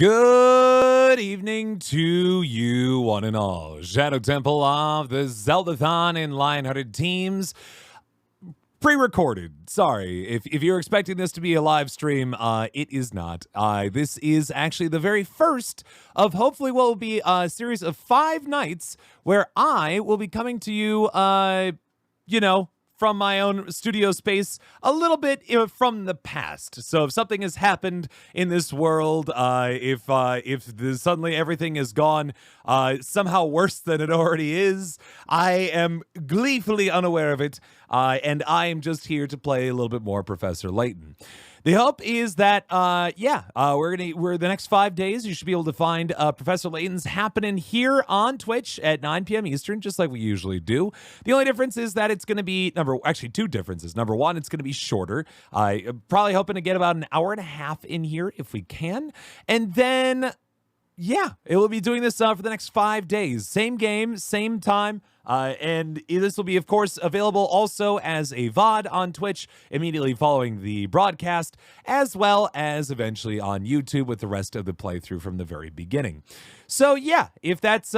Good evening to you, one and all. Shadow Temple of the Zeldathon and Lionhearted teams. Pre-recorded. Sorry. If you're expecting this to be a live stream, it is not. This is actually the very first of hopefully what will be a series of 5 nights where I will be coming to you, from my own studio space a little bit from the past. So if something has happened in this world, if suddenly everything is gone somehow worse than it already is, I am gleefully unaware of it, and I am just here to play a little bit more Professor Layton. The hope is that, we're the next 5 days, you should be able to find Professor Layton's happening here on Twitch at 9 p.m. Eastern, just like we usually do. The only difference is that it's going to be, two differences. Number one, it's going to be shorter. Probably hoping to get about an hour and a half in here if we can. And then, it will be doing this for the next 5 days. Same game, same time. And this will be, of course, available also as a VOD on Twitch immediately following the broadcast, as well as eventually on YouTube with the rest of the playthrough from the very beginning. So if that's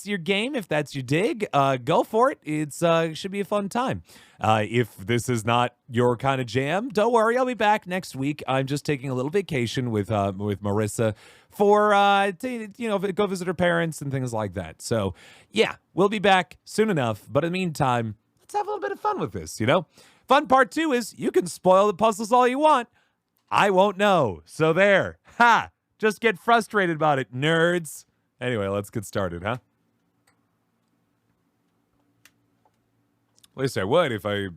your game, if that's your dig, go for it. It should be a fun time. If this is not your kind of jam, don't worry, I'll be back next week. I'm just taking a little vacation with Marissa for go visit her parents and things like that. So we'll be back soon enough. But in the meantime, let's have a little bit of fun with this. Fun part 2 is you can spoil the puzzles all you want. I won't know. So there. Ha! Just get frustrated about it, nerds. Anyway, let's get started, huh? At least I would if I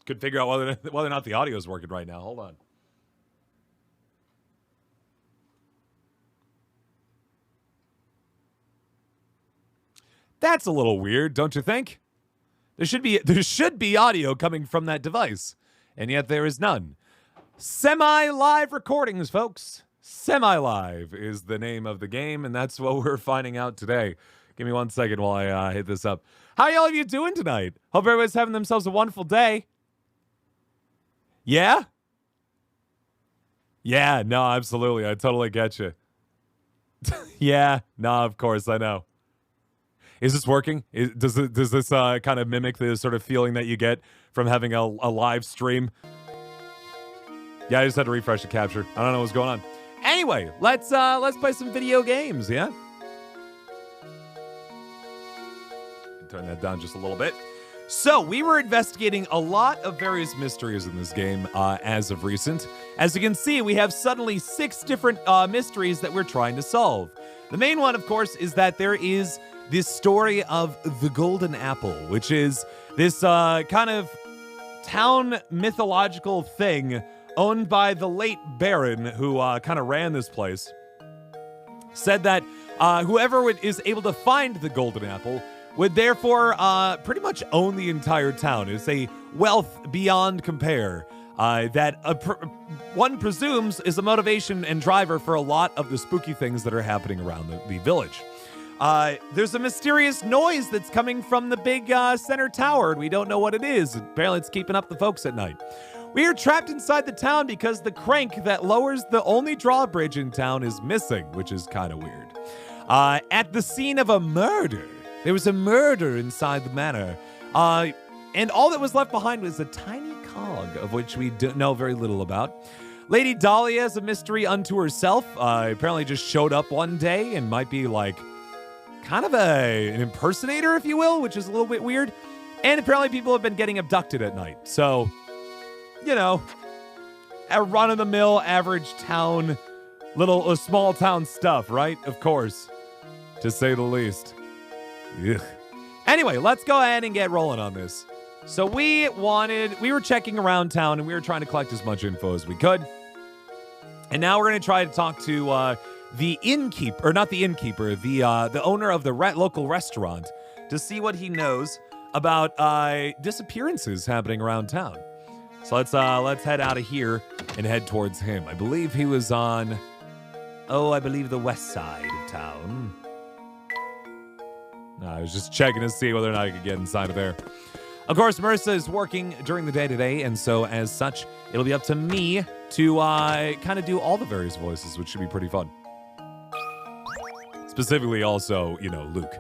could figure out whether or not the audio is working right now. Hold on. That's a little weird, don't you think? There should be audio coming from that device, and yet there is none. Semi-live recordings, folks. Semi-live is the name of the game, and that's what we're finding out today. Give me 1 second while I hit this up. How y'all of you doing tonight? Hope everybody's having themselves a wonderful day. Yeah? Yeah, no, absolutely. I totally get you. Yeah, no, of course, I know. Is this working? Does this kind of mimic the sort of feeling that you get from having a live stream? Yeah, I just had to refresh the capture. I don't know what's going on. Anyway, let's play some video games, yeah? Turn that down just a little bit. So, we were investigating a lot of various mysteries in this game as of recent. As you can see, we have suddenly 6 different mysteries that we're trying to solve. The main one, of course, is that there is this story of the Golden Apple, which is this kind of town mythological thing owned by the late Baron, who kind of ran this place. Said that whoever is able to find the Golden Apple would therefore pretty much own the entire town. It's a wealth beyond compare that one presumes is a motivation and driver for a lot of the spooky things that are happening around the village. There's a mysterious noise that's coming from the big center tower, and we don't know what it is. Apparently it's keeping up the folks at night. We are trapped inside the town because the crank that lowers the only drawbridge in town is missing, which is kind of weird. At the scene of a murder, there was a murder inside the manor, and all that was left behind was a tiny cog, of which we know very little about. Lady Dahlia is a mystery unto herself. Apparently just showed up one day and might be like kind of an impersonator, if you will, which is a little bit weird. And apparently people have been getting abducted at night. So, a run-of-the-mill, average town, small town stuff, right? Of course, to say the least. Ugh. Anyway, let's go ahead and get rolling on this. So we were checking around town and we were trying to collect as much info as we could. And now we're going to try to talk to the innkeeper, or not the innkeeper, the owner of the local restaurant, to see what he knows about disappearances happening around town. So let's head out of here and head towards him. I believe he was on, the west side of town. I was just checking to see whether or not I could get inside of there. Of course, Marissa is working during the day today, and so as such, it'll be up to me to kind of do all the various voices, which should be pretty fun. Specifically also, Luke.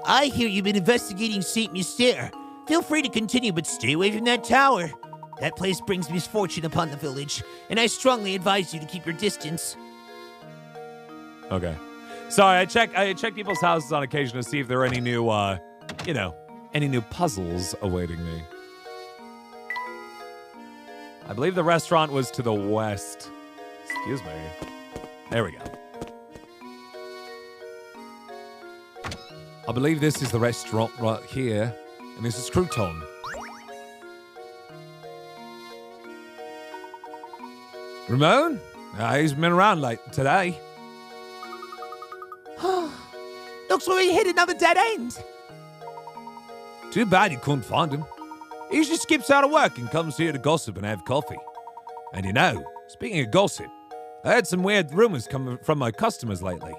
I hear you've been investigating Saint Mystere. Feel free to continue, but stay away from that tower. That place brings misfortune upon the village, and I strongly advise you to keep your distance. Okay. Sorry, I check people's houses on occasion to see if there are any new, any new puzzles awaiting me. I believe the restaurant was to the west. Excuse me. There we go. I believe this is the restaurant right here, and this is Crouton. Ramon? He's been around late today. Looks like we hit another dead end. Too bad you couldn't find him. He usually skips out of work and comes here to gossip and have coffee. And speaking of gossip, I heard some weird rumors coming from my customers lately.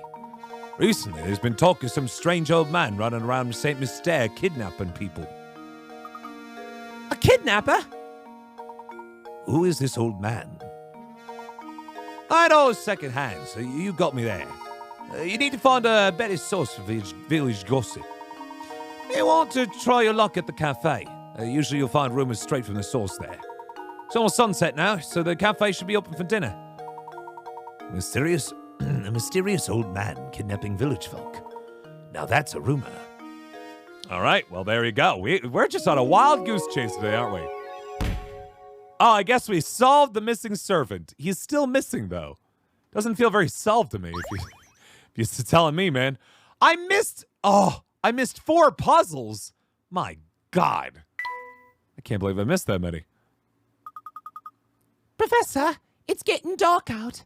Recently, there's been talk of some strange old man running around St. Mystere kidnapping people. A kidnapper? Who is this old man? I know second hand, so you got me there. You need to find a better source for village gossip. You want to try your luck at the cafe. Usually you'll find rumors straight from the source there. It's almost sunset now, so the cafe should be open for dinner. A mysterious old man kidnapping village folk. Now that's a rumor. All right, well, there you go. We're just on a wild goose chase today, aren't we? Oh, I guess we solved the missing servant. He's still missing, though. Doesn't feel very solved to me, if you're telling me, man. I missed 4 puzzles. My God. I can't believe I missed that many. Professor, it's getting dark out.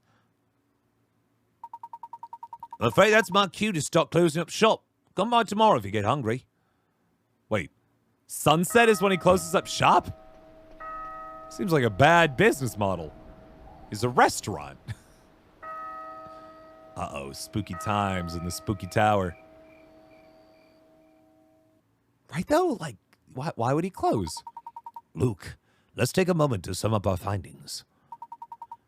I'm afraid that's my cue to start closing up shop. Come by tomorrow if you get hungry. Wait, sunset is when he closes up shop? Seems like a bad business model. It's a restaurant. Uh-oh, spooky times in the spooky tower. Right, though? Like, why would he close? Luke, let's take a moment to sum up our findings.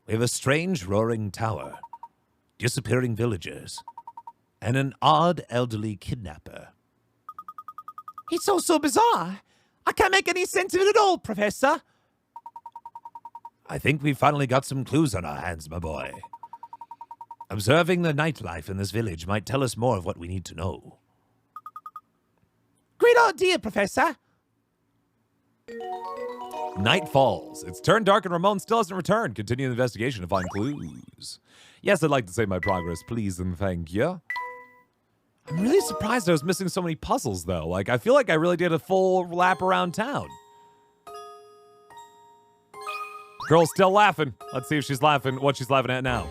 We have a strange roaring tower, disappearing villagers, and an odd elderly kidnapper. It's all so bizarre. I can't make any sense of it at all, Professor. I think we finally got some clues on our hands, my boy. Observing the nightlife in this village might tell us more of what we need to know. Great idea, Professor. Night falls. It's turned dark and Ramon still hasn't returned. Continue the investigation to find clues. Yes, I'd like to save my progress, please and thank you. I'm really surprised I was missing so many puzzles, though. Like, I feel like I really did a full lap around town. Girl's still laughing. Let's see if she's laughing, what she's laughing at now.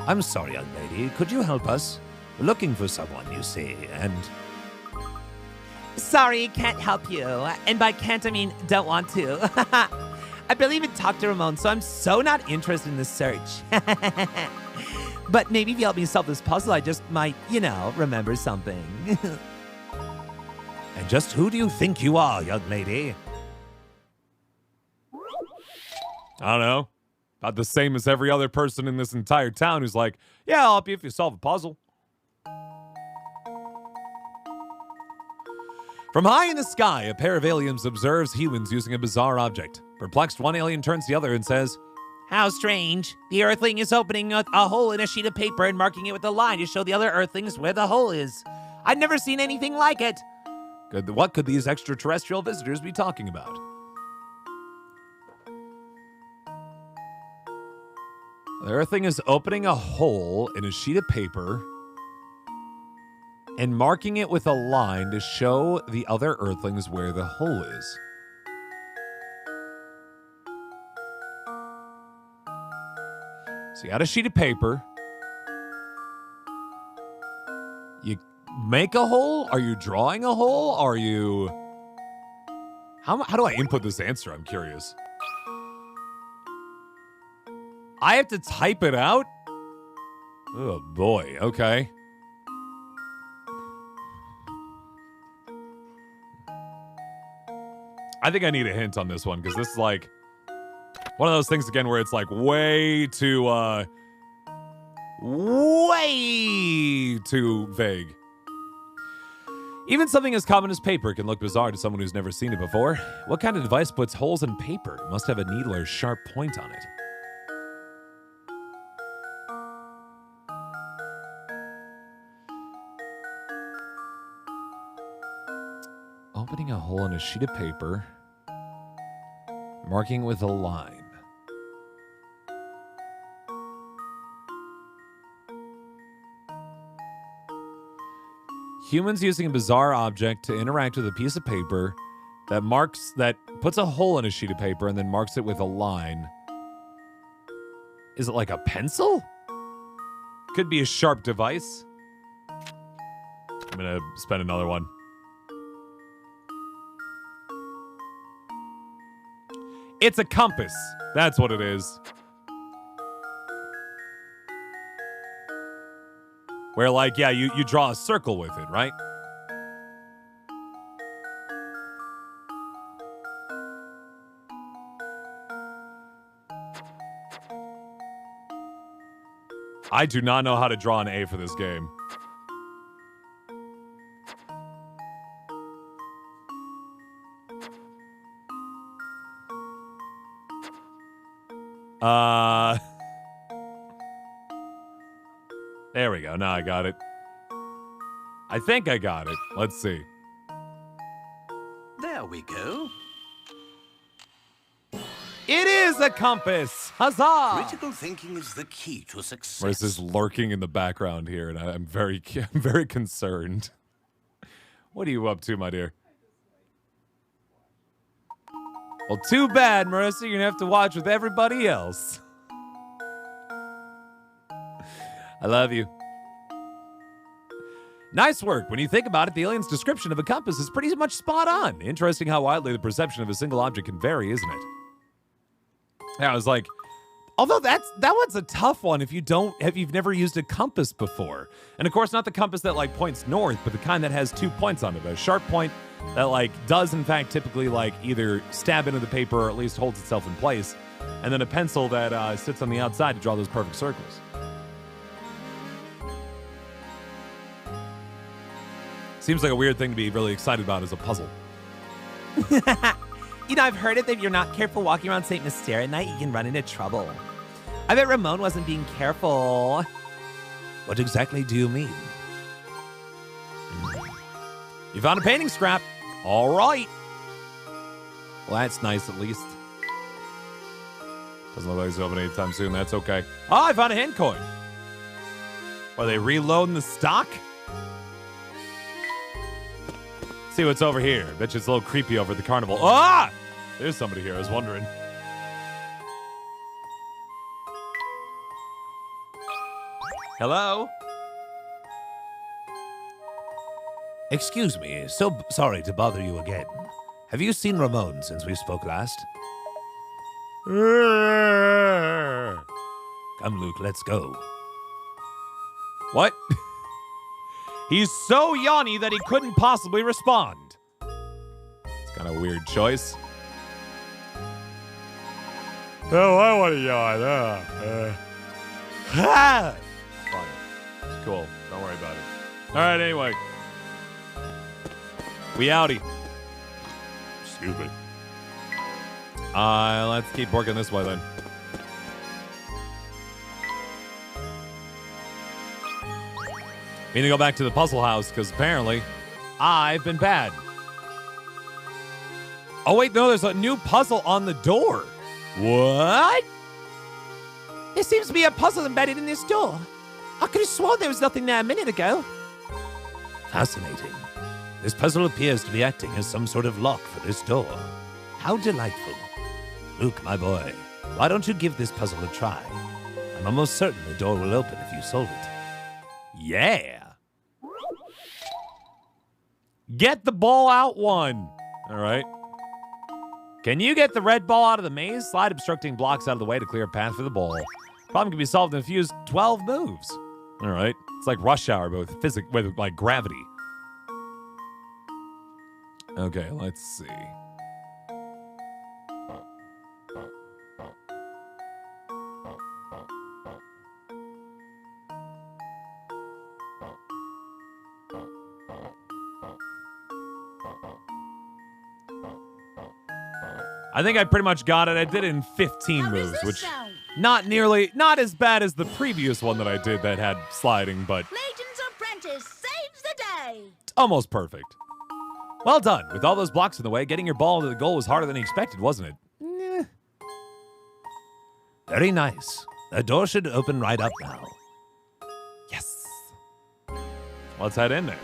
I'm sorry, young lady. Could you help us? We're looking for someone, you see, and... Sorry, can't help you. And by can't, I mean don't want to. I believe in talk to Ramon, so I'm so not interested in this search. But maybe if you help me solve this puzzle, I just might, remember something. And just who do you think you are, young lady? I don't know. About the same as every other person in this entire town who's like, yeah, I'll help you if you solve a puzzle. From high in the sky, a pair of aliens observes humans using a bizarre object. Perplexed, one alien turns to the other and says, How strange. The Earthling is opening a hole in a sheet of paper and marking it with a line to show the other Earthlings where the hole is. I've never seen anything like it. What could these extraterrestrial visitors be talking about? The Earthling is opening a hole in a sheet of paper and marking it with a line to show the other Earthlings where the hole is. So you got a sheet of paper. You make a hole? Are you drawing a hole? Are you... How do I input this answer? I'm curious. I have to type it out? Oh, boy. Okay. I think I need a hint on this one, because this is like one of those things, again, where it's like way too way too vague. Even something as common as paper can look bizarre to someone who's never seen it before. What kind of device puts holes in paper? It must have a needle or sharp point on it. Opening a hole in a sheet of paper, marking with a line. Humans using a bizarre object to interact with a piece of paper that puts a hole in a sheet of paper and then marks it with a line. Is it like a pencil? Could be a sharp device. I'm gonna spend another one. It's a compass. That's what it is. Where, like, yeah, you draw a circle with it, right? I do not know how to draw an A for this game. There we go. Now I got it. I think I got it. Let's see. There we go. It is a compass! Huzzah! Critical thinking is the key to success. Marissa's lurking in the background here, and I'm very concerned. What are you up to, my dear? Well, too bad, Marissa. You're gonna have to watch with everybody else. I love you. Nice work. When you think about it, the alien's description of a compass is pretty much spot on. Interesting how widely the perception of a single object can vary, isn't it? Yeah, I was like, although that one's a tough one if you've never used a compass before. And of course, not the compass that like points north, but the kind that has 2 points on it. A sharp point that like does in fact typically like either stab into the paper or at least holds itself in place. And then a pencil that sits on the outside to draw those perfect circles. Seems like a weird thing to be really excited about as a puzzle. You know, I've heard it that if you're not careful walking around St. Mystere at night, you can run into trouble. I bet Ramon wasn't being careful. What exactly do you mean? You found a painting scrap. All right. Well, that's nice at least. Doesn't look like it's open anytime soon. That's okay. Oh, I found a hand coin. Are they reloading the stock? See what's over here. Bet you it's a little creepy over at the carnival. Ah! There's somebody here. I was wondering. Hello? Excuse me, so sorry to bother you again. Have you seen Ramon since we spoke last? Come, Luke, let's go. What? He's so yawny that he couldn't possibly respond. It's kind of a weird choice. Oh, I want to yawn. Fine. It's cool. Don't worry about it. All right, anyway. We outie. Stupid. Let's keep working this way then. We need to go back to the puzzle house because apparently I've been bad. Oh, wait, no, there's a new puzzle on the door. What? There seems to be a puzzle embedded in this door. I could have sworn there was nothing there a minute ago. Fascinating. This puzzle appears to be acting as some sort of lock for this door. How delightful. Luke, my boy, why don't you give this puzzle a try? I'm almost certain the door will open if you solve it. Yeah. Get the ball out one. All right. Can you get the red ball out of the maze? Slide obstructing blocks out of the way to clear a path for the ball. Problem can be solved in a few 12 moves. All right. It's like Rush Hour, but with like gravity. Okay, let's see. I think I pretty much got it. I did it in 15 How does moves, this which sound? not as bad as the previous one that I did that had sliding, but Layton's apprentice saves the day. it's almost perfect. Well done. With all those blocks in the way, getting your ball to the goal was harder than expected, wasn't it? Very nice. The door should open right up now. Yes. Let's head in there.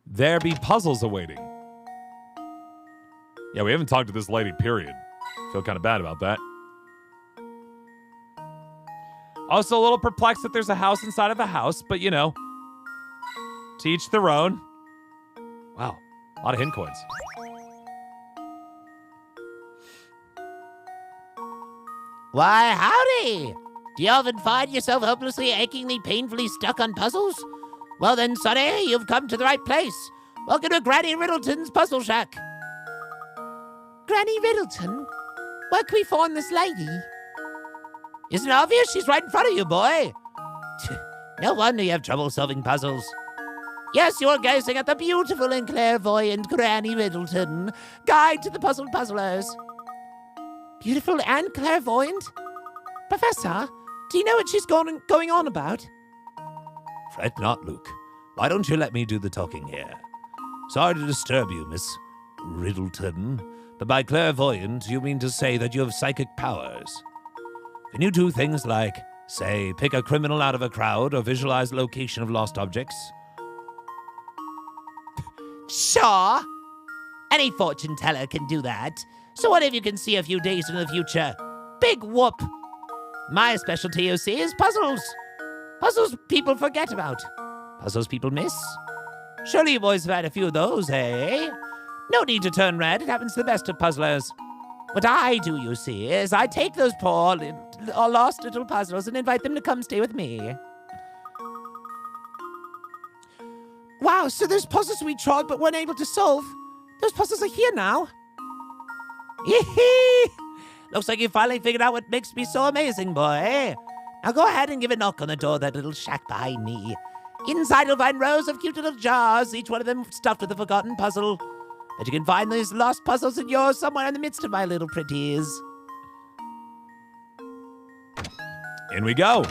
There be puzzles awaiting. Yeah, we haven't talked to this lady, period. Feel kind of bad about that. Also a little perplexed that there's a house inside of a house, but you know, to each their own. Wow, a lot of hint coins. Why, howdy! Do you often find yourself hopelessly, achingly, painfully stuck on puzzles? Well then, sonny, you've come to the right place. Welcome to Granny Riddleton's Puzzle Shack. Granny Riddleton? Where can we find this lady? Isn't it obvious? She's right in front of you, boy. No wonder you have trouble solving puzzles. Yes, you're gazing at the beautiful and clairvoyant Granny Riddleton, guide to the puzzled puzzlers. Beautiful and clairvoyant? Professor, do you know what she's going on about? Fret not, Luke. Why don't you let me do the talking here? Sorry to disturb you, Miss Riddleton, but by clairvoyant, you mean to say that you have psychic powers. Can you do things like, say, pick a criminal out of a crowd or visualize the location of lost objects? Sure. Any fortune teller can do that. So what if you can see a few days into the future? Big whoop. My specialty, you see, is puzzles. Puzzles people forget about. Puzzles people miss. Surely you boys have had a few of those, eh? No need to turn red. It happens to the best of puzzlers. What I do, you see, is I take those poor, lost little puzzles and invite them to come stay with me. Wow, so those puzzles we tried but weren't able to solve, those puzzles are here now. Yee-hee! Looks like you finally figured out what makes me so amazing, boy. Now go ahead and give a knock on the door of that little shack behind me. Inside you'll find rows of cute little jars, each one of them stuffed with a forgotten puzzle. Bet you can find these lost puzzles in yours somewhere in the midst of my little pretties. In we go.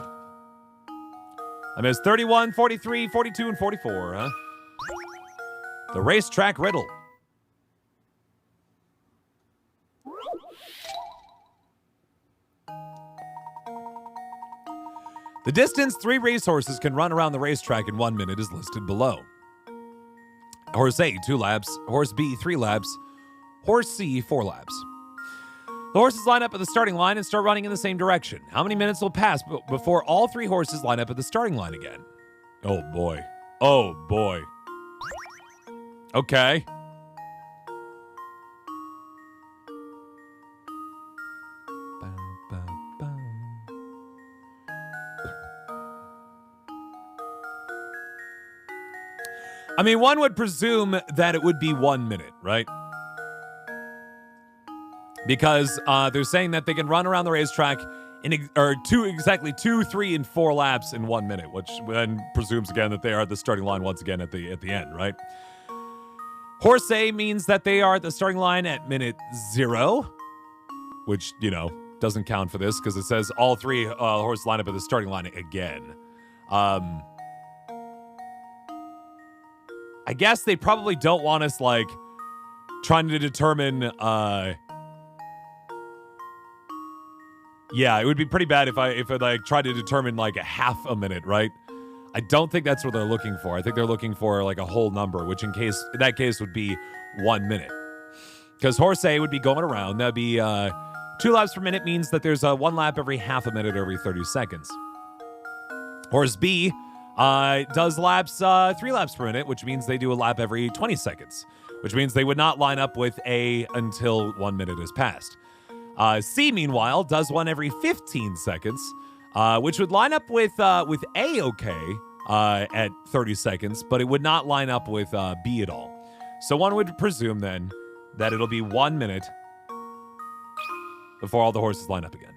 I missed 31, 43, 42, and 44, huh? The racetrack riddle. The distance 3 racehorses can run around the racetrack in 1 minute is listed below. Horse A, 2 laps. Horse B, 3 laps. Horse C, 4 laps. The horses line up at the starting line and start running in the same direction. How many minutes will pass before all 3 horses line up at the starting line again? Oh, boy. Oh, boy. Okay. I mean, one would presume that it would be 1 minute, right? Because they're saying that they can run around the racetrack in exactly 2, 3, and 4 laps in 1 minute, which then presumes again that they are at the starting line once again at the end, right? Horse A means that they are at the starting line at minute 0, which, you know, doesn't count for this because it says all 3 horses line up at the starting line again. I guess they probably don't want us, like, trying to determine, yeah, it would be pretty bad if I like, tried to determine, like, a half a minute, right? I don't think that's what they're looking for. I think they're looking for, like, a whole number, which in that case would be 1 minute. Because horse A would be going around. That'd be, 2 laps per minute means that there's 1 lap every half a minute every 30 seconds. Horse B does laps 3 laps per minute, which means they do a lap every 20 seconds, which means they would not line up with A until 1 minute has passed. C, meanwhile, does one every 15 seconds, which would line up with A okay at 30 seconds, but it would not line up with B at all. So one would presume then that it'll be 1 minute before all the horses line up again.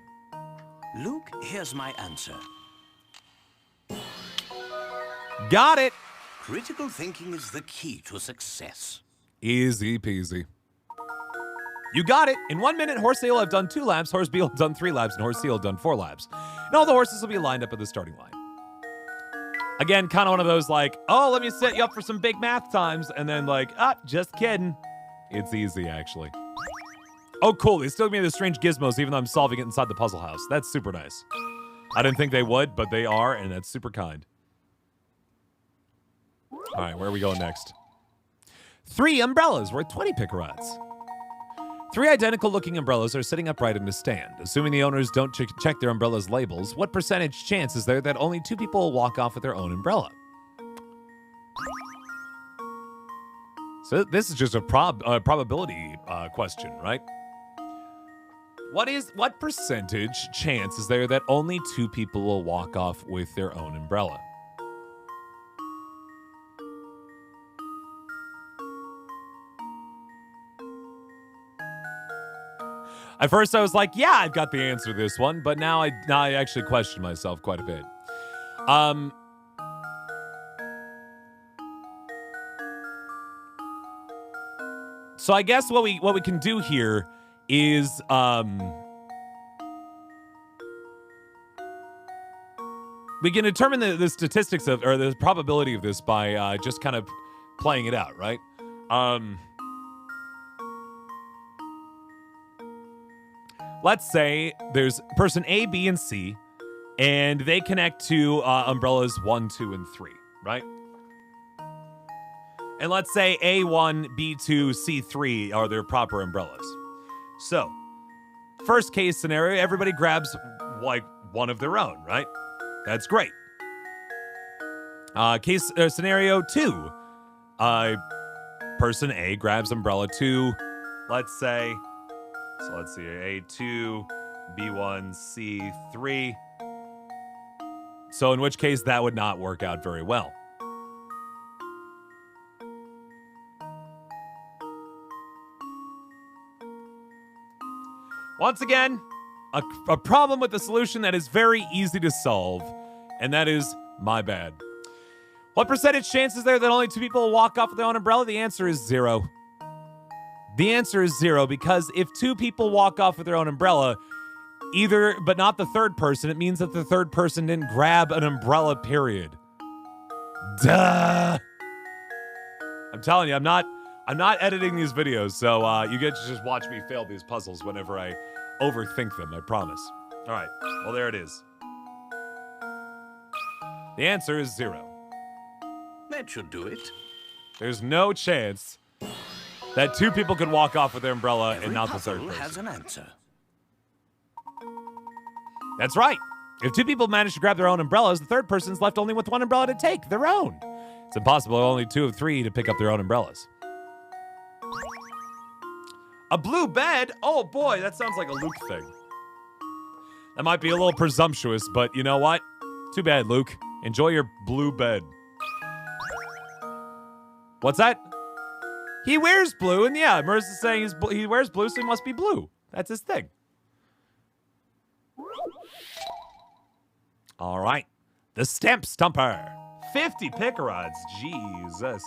Luke, here's my answer. Got it. Critical thinking is the key to success. Easy peasy. You got it. In 1 minute, Horse Ale have done 2 laps, Horse Beal have done 3 laps, and Horse Seal have done 4 laps. And all the horses will be lined up at the starting line. Again, kind of one of those like, oh, let me set you up for some big math times. And then like, just kidding. It's easy, actually. Oh, cool. They still give me the strange gizmos even though I'm solving it inside the puzzle house. That's super nice. I didn't think they would, but they are, and that's super kind. All right, where are we going next? 3 umbrellas worth 20 picarots. 3 identical-looking umbrellas are sitting upright in a stand. Assuming the owners don't check their umbrellas' labels, what percentage chance is there that only 2 people will walk off with their own umbrella? So this is just a probability question, right? What percentage chance is there that only 2 people will walk off with their own umbrella? At first, I was like, yeah, I've got the answer to this one, but now I actually question myself quite a bit. So I guess what we can do here is we can determine the statistics of, or the probability of this by just kind of playing it out, right? Let's say there's person A, B, and C, and they connect to umbrellas 1, 2, and 3, right? And let's say A1, B2, C3 are their proper umbrellas. So, first case scenario, everybody grabs like one of their own, right? That's great. Scenario 2, person A grabs umbrella 2, let's say. So let's see, A2, B1, C3. So in which case that would not work out very well. Once again, a problem with the solution that is very easy to solve, and that is my bad. What percentage chance is there that only 2 people will walk off with their own umbrella? The answer is 0. The answer is 0 because if 2 people walk off with their own umbrella, either but not the third person, it means that the third person didn't grab an umbrella, period. Duh. I'm telling you, I'm not editing these videos, so you get to just watch me fail these puzzles whenever I overthink them, I promise. All right, well, there it is. The answer is 0. That should do it. There's no chance that 2 people could walk off with their umbrella Every and not the third puzzle person. has an answer. That's right. If 2 people manage to grab their own umbrellas, the third person's left only with 1 umbrella to take, their own. It's impossible for only 2 of 3 to pick up their own umbrellas. A blue bed? Oh boy, that sounds like a Luke thing. That might be a little presumptuous, but you know what? Too bad, Luke. Enjoy your blue bed. What's that? He wears blue, and yeah, Marissa's saying he wears blue, so he must be blue. That's his thing. All right. The Stamp Stumper. 50 picarods. Jesus.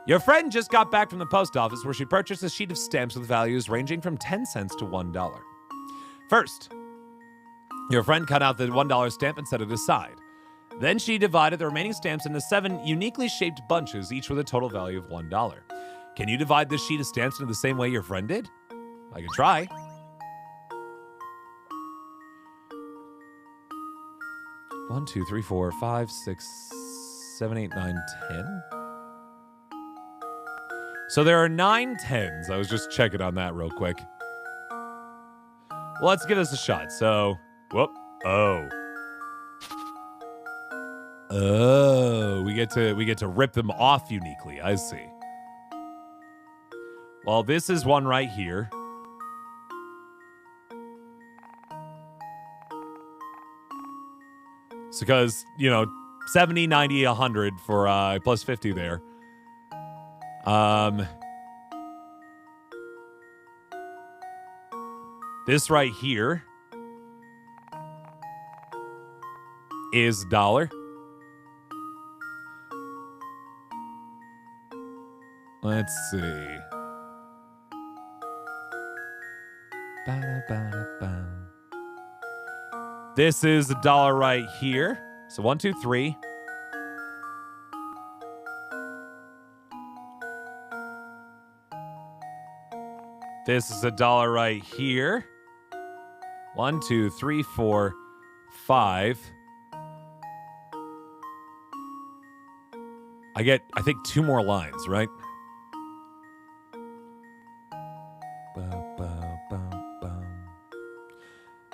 Your friend just got back from the post office where she purchased a sheet of stamps with values ranging from 10 cents to $1. First, your friend cut out the $1 stamp and set it aside. Then she divided the remaining stamps into 7 uniquely shaped bunches, each with a total value of $1. Can you divide this sheet of stamps into the same way your friend did? I can try. One, 2, 3, 4, 5, 6, 7, 8, 9, 10. So there are 9 10s. I was just checking on that real quick. Well, let's give this a shot. So, whoop. Oh, we get to rip them off uniquely. I see. Well, this is one right here. It's because, 70, 90, 100 for plus 50 there. This right here is $1. Let's see. This is $1 right here. So 1, 2, 3. This is $1 right here. 1, 2, 3, 4, 5. I get, I think, 2 more lines, right?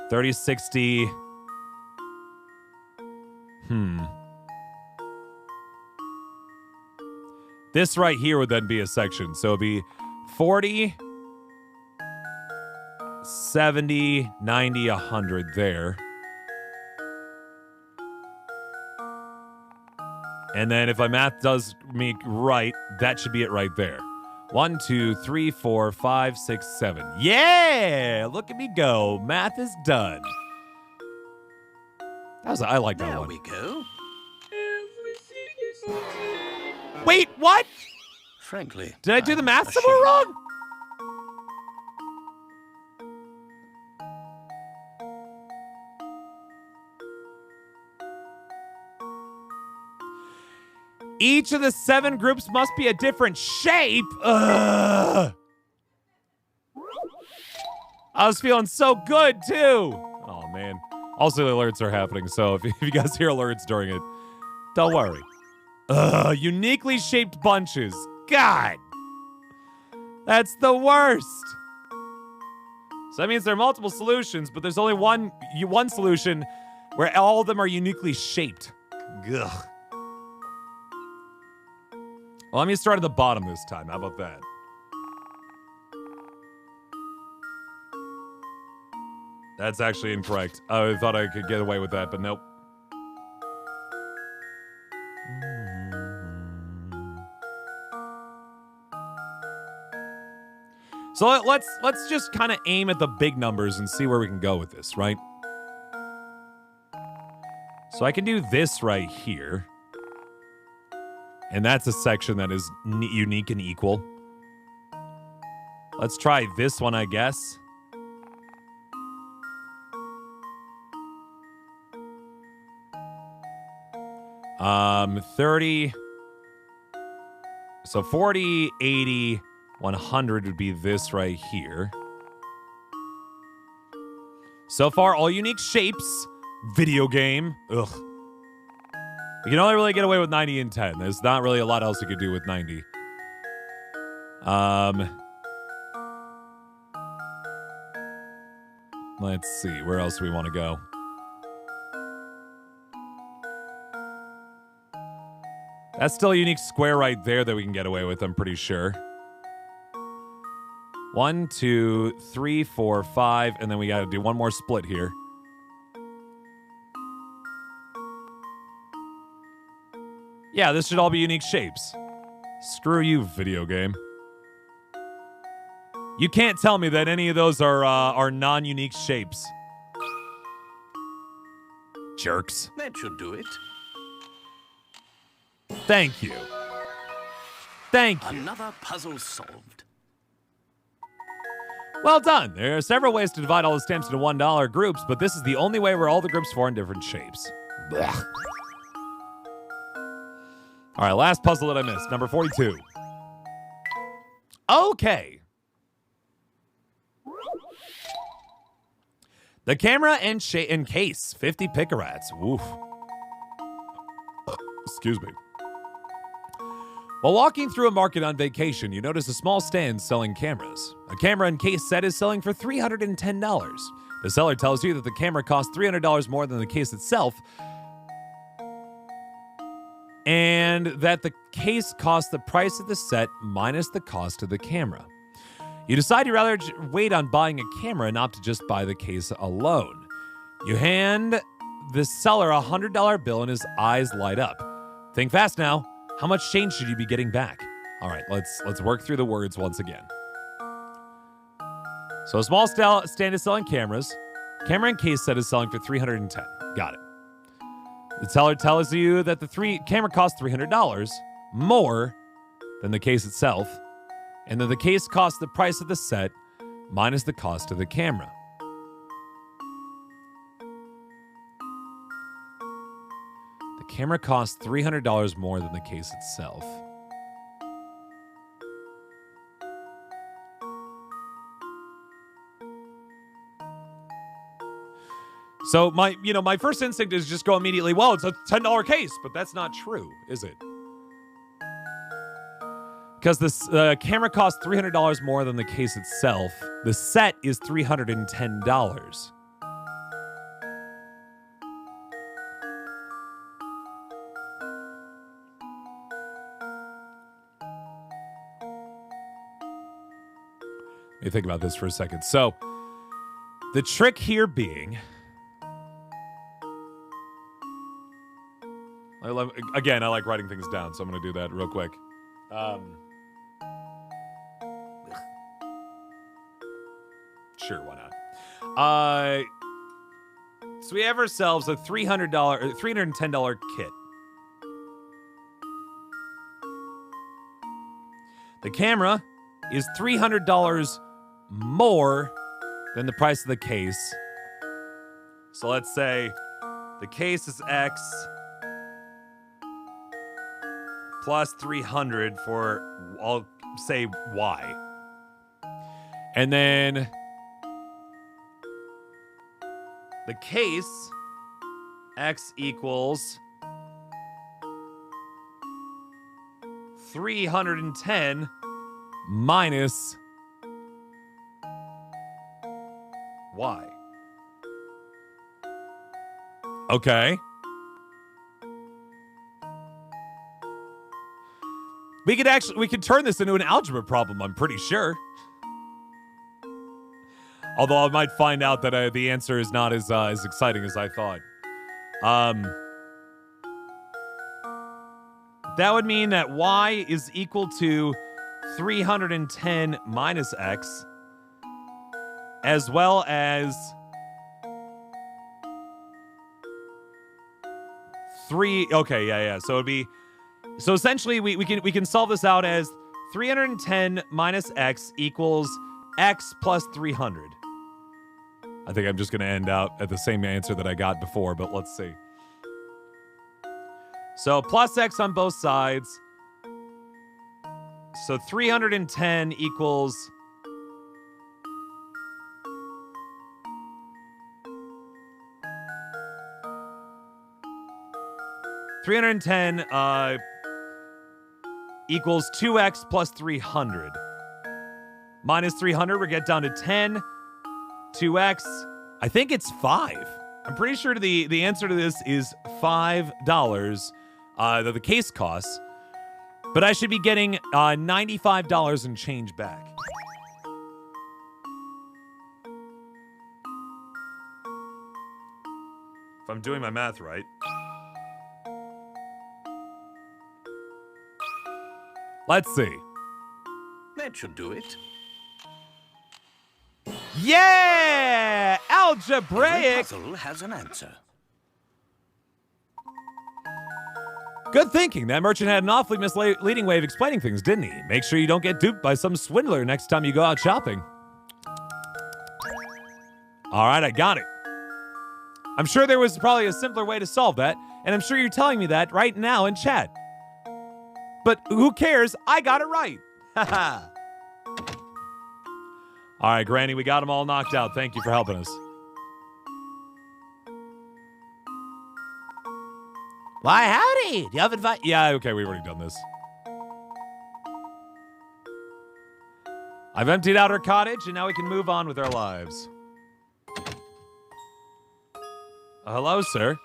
30, 60. This right here would then be a section. So it'd be 40, 70, 90, 100 there. And then if my math does me right, that should be it right there. 1, 2, 3, 4, 5, 6, 7. Yeah! Look at me go. Math is done. I like that one. There we go. Wait, what? Frankly, Did I do the I'm math somewhere ashamed. wrong? Each of the 7 groups must be a different shape. Ugh. I was feeling so good, too. Oh, man. Also, the alerts are happening, so if you guys hear alerts during it, don't worry. Uniquely shaped bunches. God. That's the worst. So that means there are multiple solutions, but there's only one solution where all of them are uniquely shaped. Ugh. Well, let me start at the bottom this time. How about that? That's actually incorrect. I thought I could get away with that, but nope. So let's just kind of aim at the big numbers and see where we can go with this, right? So I can do this right here. And that's a section that is unique and equal. Let's try this one, I guess. Um, 30. So 40, 80, 100 would be this right here. So far, all unique shapes. Video game. Ugh. You can only really get away with 90 and 10. There's not really a lot else you could do with 90. Let's see. Where else do we want to go? That's still a unique square right there that we can get away with, I'm pretty sure. 1, 2, 3, 4, 5, and then we got to do one more split here. Yeah, this should all be unique shapes. Screw you, video game. You can't tell me that any of those are non-unique shapes. Jerks. That should do it. Thank you. Thank you. Another puzzle solved. Well done. There are several ways to divide all the stamps into $1 groups, but this is the only way where all the groups form different shapes. Blech. All right, last puzzle that I missed, number 42. Okay. The camera and case, 50 picarats. Oof. Excuse me. While walking through a market on vacation, you notice a small stand selling cameras. A camera and case set is selling for $310. The seller tells you that the camera costs $300 more than the case itself, and that the case costs the price of the set minus the cost of the camera. You decide you'd rather wait on buying a camera and opt to just buy the case alone. You hand the seller a $100 bill and his eyes light up. Think fast now. How much change should you be getting back? All right, let's work through the words once again. So a small stand is selling cameras. Camera and case set is selling for $310. Got it. The seller tells you that the camera costs $300 more than the case itself, and that the case costs the price of the set minus the cost of the camera. The camera costs $300 more than the case itself. So my first instinct is just go immediately, well, it's a $10 case, but that's not true, is it? Because this camera costs $300 more than the case itself. The set is $310. Let me think about this for a second. So, the trick here being, I like writing things down, so I'm going to do that real quick. Sure, why not? So we have ourselves a $310 kit. The camera is $300 more than the price of the case. So let's say the case is X plus 300 for, I'll say, Y. And then the case, X equals 310 minus Y. Okay. We could turn this into an algebra problem, I'm pretty sure. Although I might find out that the answer is not as exciting as I thought. That would mean that Y is equal to 310 minus X, as well as 3. Okay, yeah. So it'd be. So essentially, we can solve this out as 310 minus X equals X plus 300. I think I'm just going to end out at the same answer that I got before, but let's see. So plus X on both sides. So 310 equals 310 equals 2X plus 300. Minus 300, we get down to 10. 2X, I think it's 5. I'm pretty sure the answer to this is $5 that the case costs. But I should be getting $95 and change back. If I'm doing my math right. Let's see. That should do it. Yeah! Every Algebraic! puzzle has an answer. Good thinking. That merchant had an awfully misleading way of explaining things, didn't he? Make sure you don't get duped by some swindler next time you go out shopping. All right, I got it. I'm sure there was probably a simpler way to solve that, and I'm sure you're telling me that right now in chat. But who cares? I got it right. Haha. All right, Granny, we got them all knocked out. Thank you for helping us. Why, howdy. Do you have advice? Yeah, okay, we've already done this. I've emptied out our cottage, and now we can move on with our lives. Hello, sir.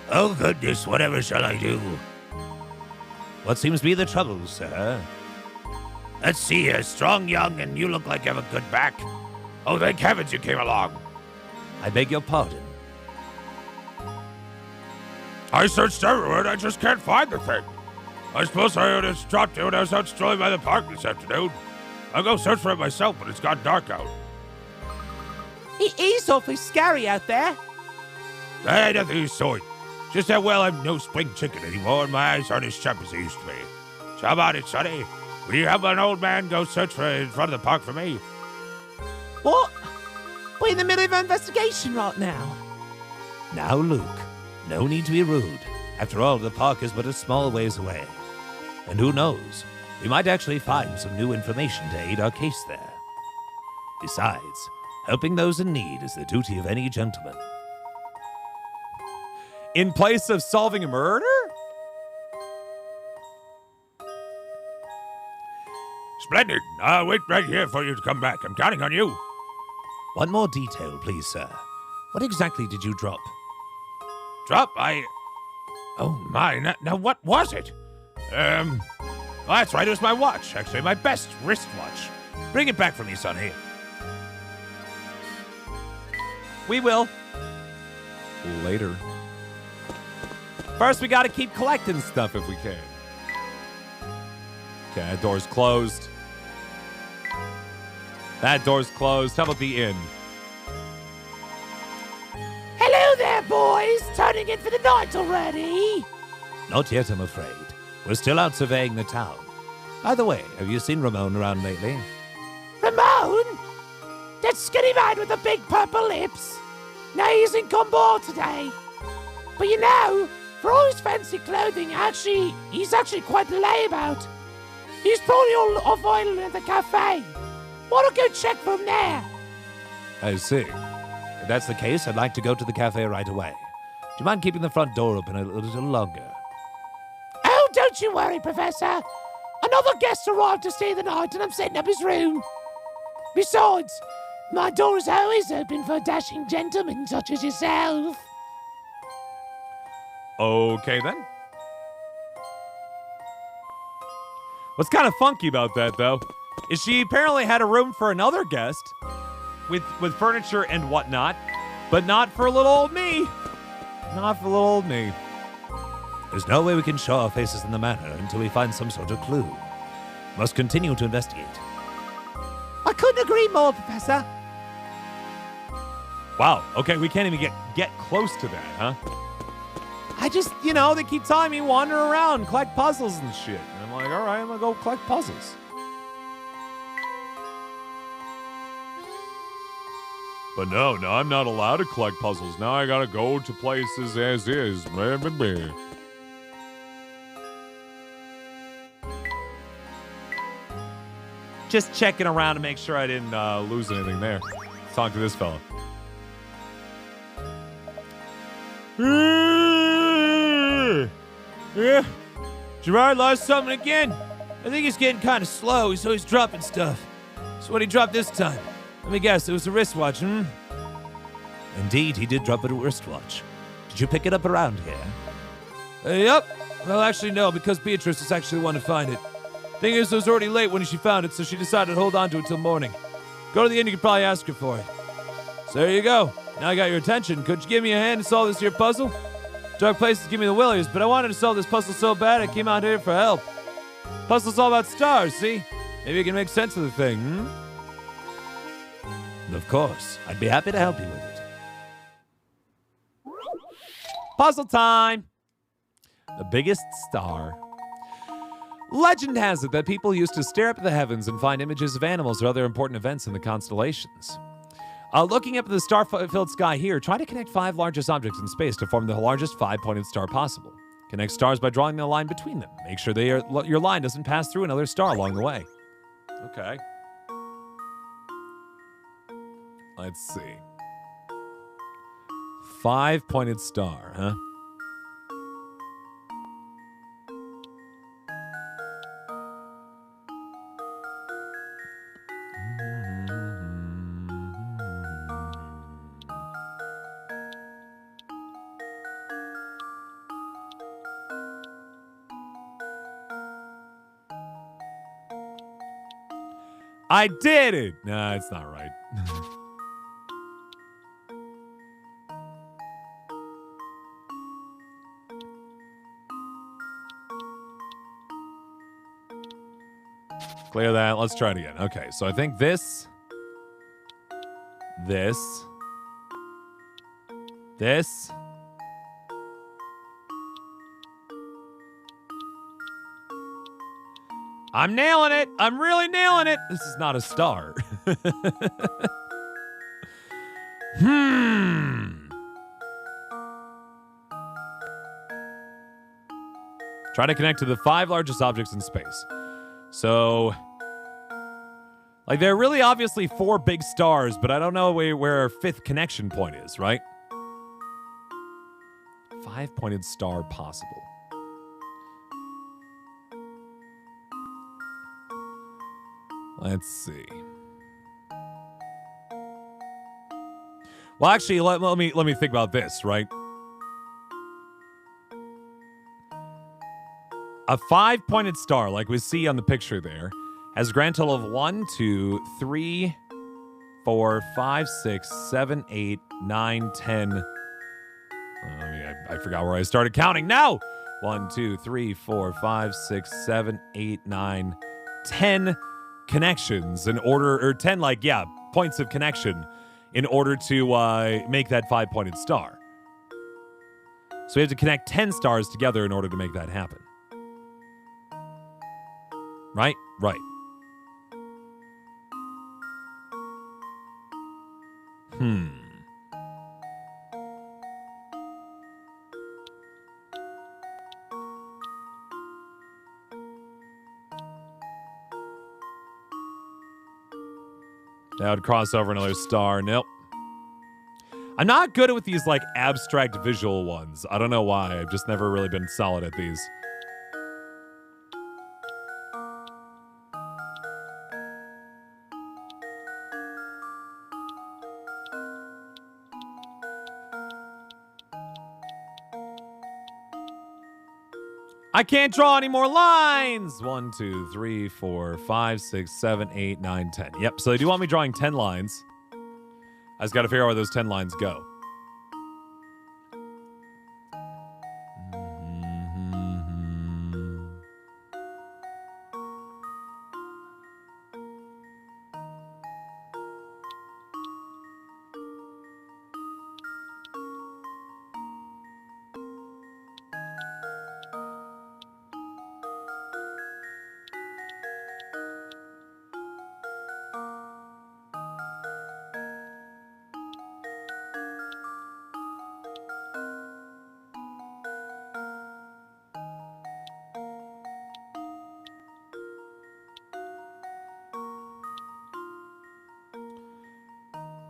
Oh, goodness, whatever shall I do? What seems to be the trouble, sir? Let's see here, strong, young, and you look like you have a good back. Oh, thank heavens you came along. I beg your pardon. I searched everywhere and I just can't find the thing. I suppose I just dropped it when I was out strolling by the park this afternoon. I'll go search for it myself, but it's got dark out. He's awfully scary out there. Hey, nothing of the sort. Just that, well, I'm no spring chicken anymore, and my eyes aren't as sharp as they used to be. So how about it, Sonny? Will you have an old man go search in front of the park for me? What? We're in the middle of an investigation right now. Now, Luke, no need to be rude. After all, the park is but a small ways away. And who knows, we might actually find some new information to aid our case there. Besides, helping those in need is the duty of any gentleman. In place of solving a murder? Splendid. I'll wait right here for you to come back. I'm counting on you. One more detail, please, sir. What exactly did you drop? Drop? Oh, my. Now what was it? Oh, that's right. It was my watch. Actually, my best wristwatch. Bring it back for me, Sonny. We will. Later. First, we gotta keep collecting stuff if we can. Okay, that door's closed. That door's closed. How about the inn? Hello there, boys. Turning in for the night already? Not yet, I'm afraid. We're still out surveying the town. By the way, have you seen Ramon around lately? Ramon? That skinny man with the big purple lips? No, he's in Combo today. But you know, for all his fancy clothing, he's actually quite the layabout. He's probably all off island at the cafe. Why don't go check from there? I see. If that's the case, I'd like to go to the cafe right away. Do you mind keeping the front door open a little longer? Oh, don't you worry, Professor. Another guest arrived to stay the night and I'm setting up his room. Besides, my door is always open for dashing gentlemen such as yourself. Okay, then. What's kind of funky about that, though, is she apparently had a room for another guest with furniture and whatnot, but not for little old me. Not for little old me. There's no way we can show our faces in the manor until we find some sort of clue. Must continue to investigate. I couldn't agree more, Professor. Wow, okay, we can't even get close to that, huh? I just, they keep telling me wander around, collect puzzles and shit. And I'm like, all right, I'm gonna go collect puzzles. But no, I'm not allowed to collect puzzles. Now I gotta go to places as is. Just checking around to make sure I didn't lose anything there. Let's talk to this fella. Yeah. Gerard lost something again. I think he's getting kind of slow, so he's dropping stuff. So what did he drop this time? Let me guess, it was a wristwatch, Indeed, he did drop a wristwatch. Did you pick it up around here? Yep. Well, actually, no, because Beatrice is actually the one to find it. Thing is, it was already late when she found it, so she decided to hold on to it till morning. Go to the inn, you could probably ask her for it. So there you go. Now I got your attention. Could you give me a hand to solve this here puzzle? Dark places give me the willies, but I wanted to solve this puzzle so bad I came out here for help. Puzzle's all about stars, see? Maybe you can make sense of the thing, Of course. I'd be happy to help you with it. Puzzle time! The biggest star. Legend has it that people used to stare up at the heavens and find images of animals or other important events in the constellations. Looking up at the star-filled sky here, try to connect 5 largest objects in space to form the largest 5-pointed star possible. Connect stars by drawing a line between them. Make sure your line doesn't pass through another star along the way. Okay. Let's see. 5-pointed star, huh? I did it! Nah, it's not right. Clear that. Let's try it again. Okay, so I think this. I'm nailing it. I'm really nailing it. This is not a star. Try to connect to the 5 largest objects in space. So, like, there are really obviously 4 big stars, but I don't know where our 5th connection point is, right? 5-pointed star possible. Let's see. Well, actually, let me think about this, right? A 5-pointed star, like we see on the picture there, has a grand total of 1, 2, 3, 4, 5, 6, 7, 8, 9, 10. I forgot where I started counting. Now! 1, 2, 3, 4, 5, 6, 7, 8, 9, 10 connections in order, or 10, points of connection in order to make that 5-pointed star. So we have to connect 10 stars together in order to make that happen. Right? Right. That would cross over another star. Nope. I'm not good with these, like, abstract visual ones. I don't know why. I've just never really been solid at these. I can't draw any more lines. 1, 2, 3, 4, 5, 6, 7, 8, 9, 10. Yep, so they do want me drawing 10 lines. I just got to figure out where those 10 lines go.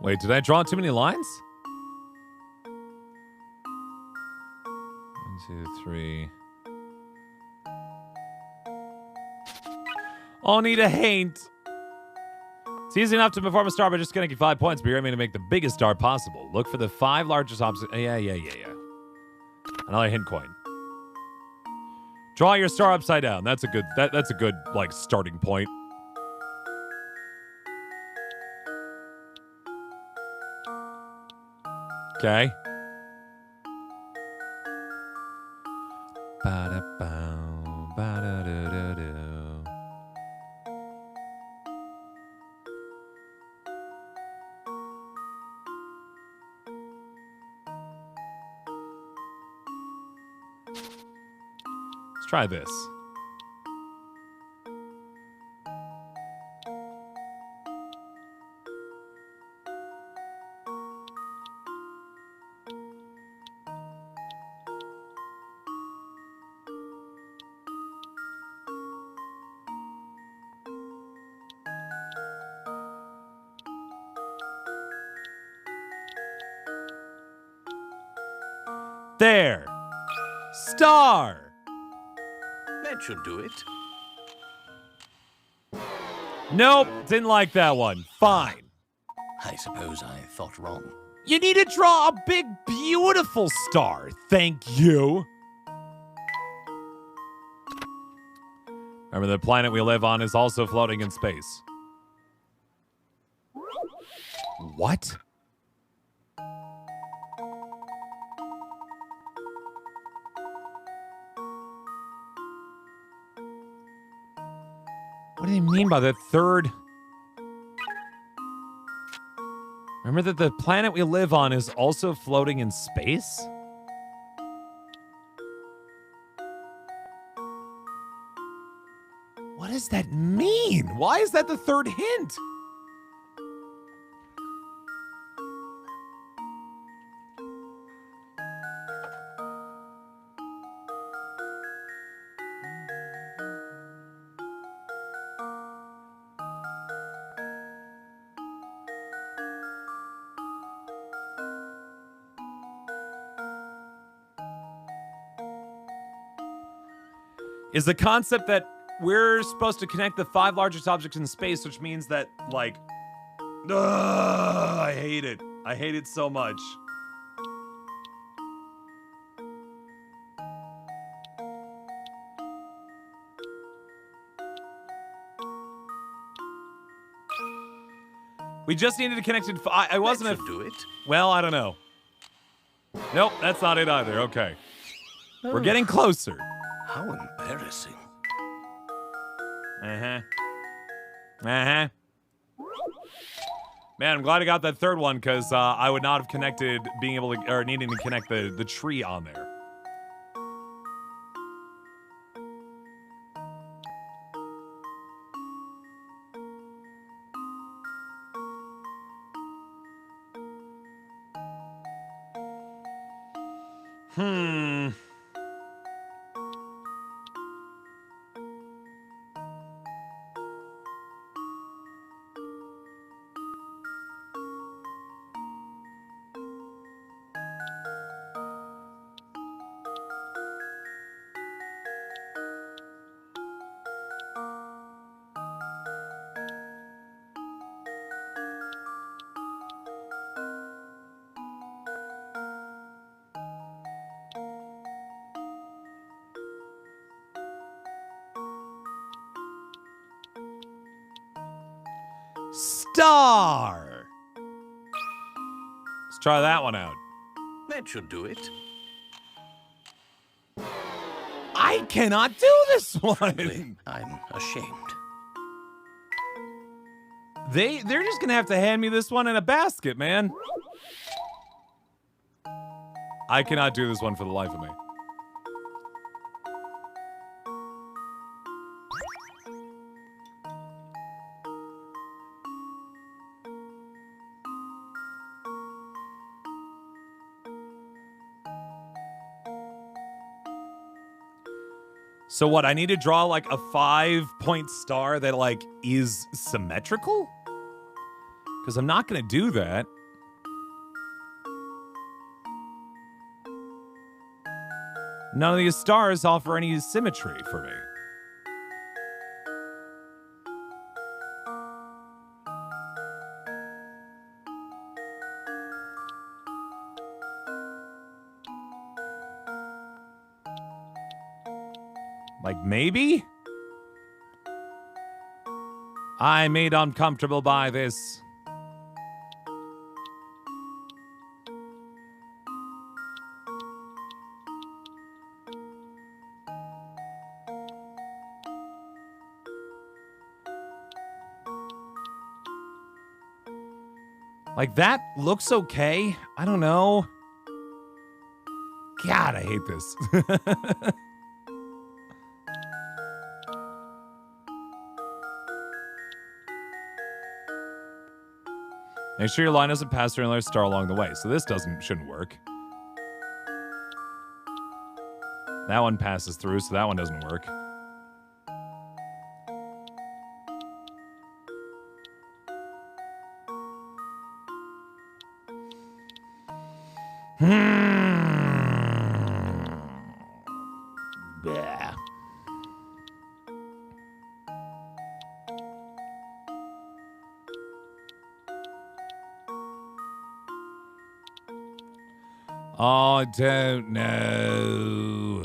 Wait, did I draw too many lines? 1, 2, 3. I'll need a hint. It's easy enough to perform a star by just getting 5 points, but you're aiming to make the biggest star possible. Look for the 5 largest objects. Yeah. Another hint coin. Draw your star upside down. That's a good. That's a good like starting point. Okay. Ba-da-bow, ba-da-da-da-do. Let's try this. There. Star. That should do it. Nope, didn't like that one. Fine. I suppose I thought wrong. You need to draw a big, beautiful star. Thank you. Remember, the planet we live on is also floating in space. What? What do they mean by the third? Remember that the planet we live on is also floating in space? What does that mean? Why is that the third hint? Is the concept that we're supposed to connect the 5 largest objects in space, which means that, like, I hate it. I hate it so much. We just needed to connect it. I wasn't That should do it. Well, I don't know. Nope, that's not it either. Okay. We're getting closer. How embarrassing. Man, I'm glad I got that third one because I would not have connected being able to, or needing to connect the tree on there. Star. Let's try that one out. That should do it. I cannot do this one. Frankly, I'm ashamed. They're just gonna have to hand me this one in a basket, man. I cannot do this one for the life of me. So what, I need to draw like a 5-point star that like is symmetrical? Because I'm not going to do that. None of these stars offer any symmetry for me. Like, maybe? I'm made uncomfortable by this. Like, that looks okay. I don't know. God, I hate this. Make sure your line doesn't pass through another star along the way. So this shouldn't work. That one passes through, so that one doesn't work. Yeah. Oh, I don't know.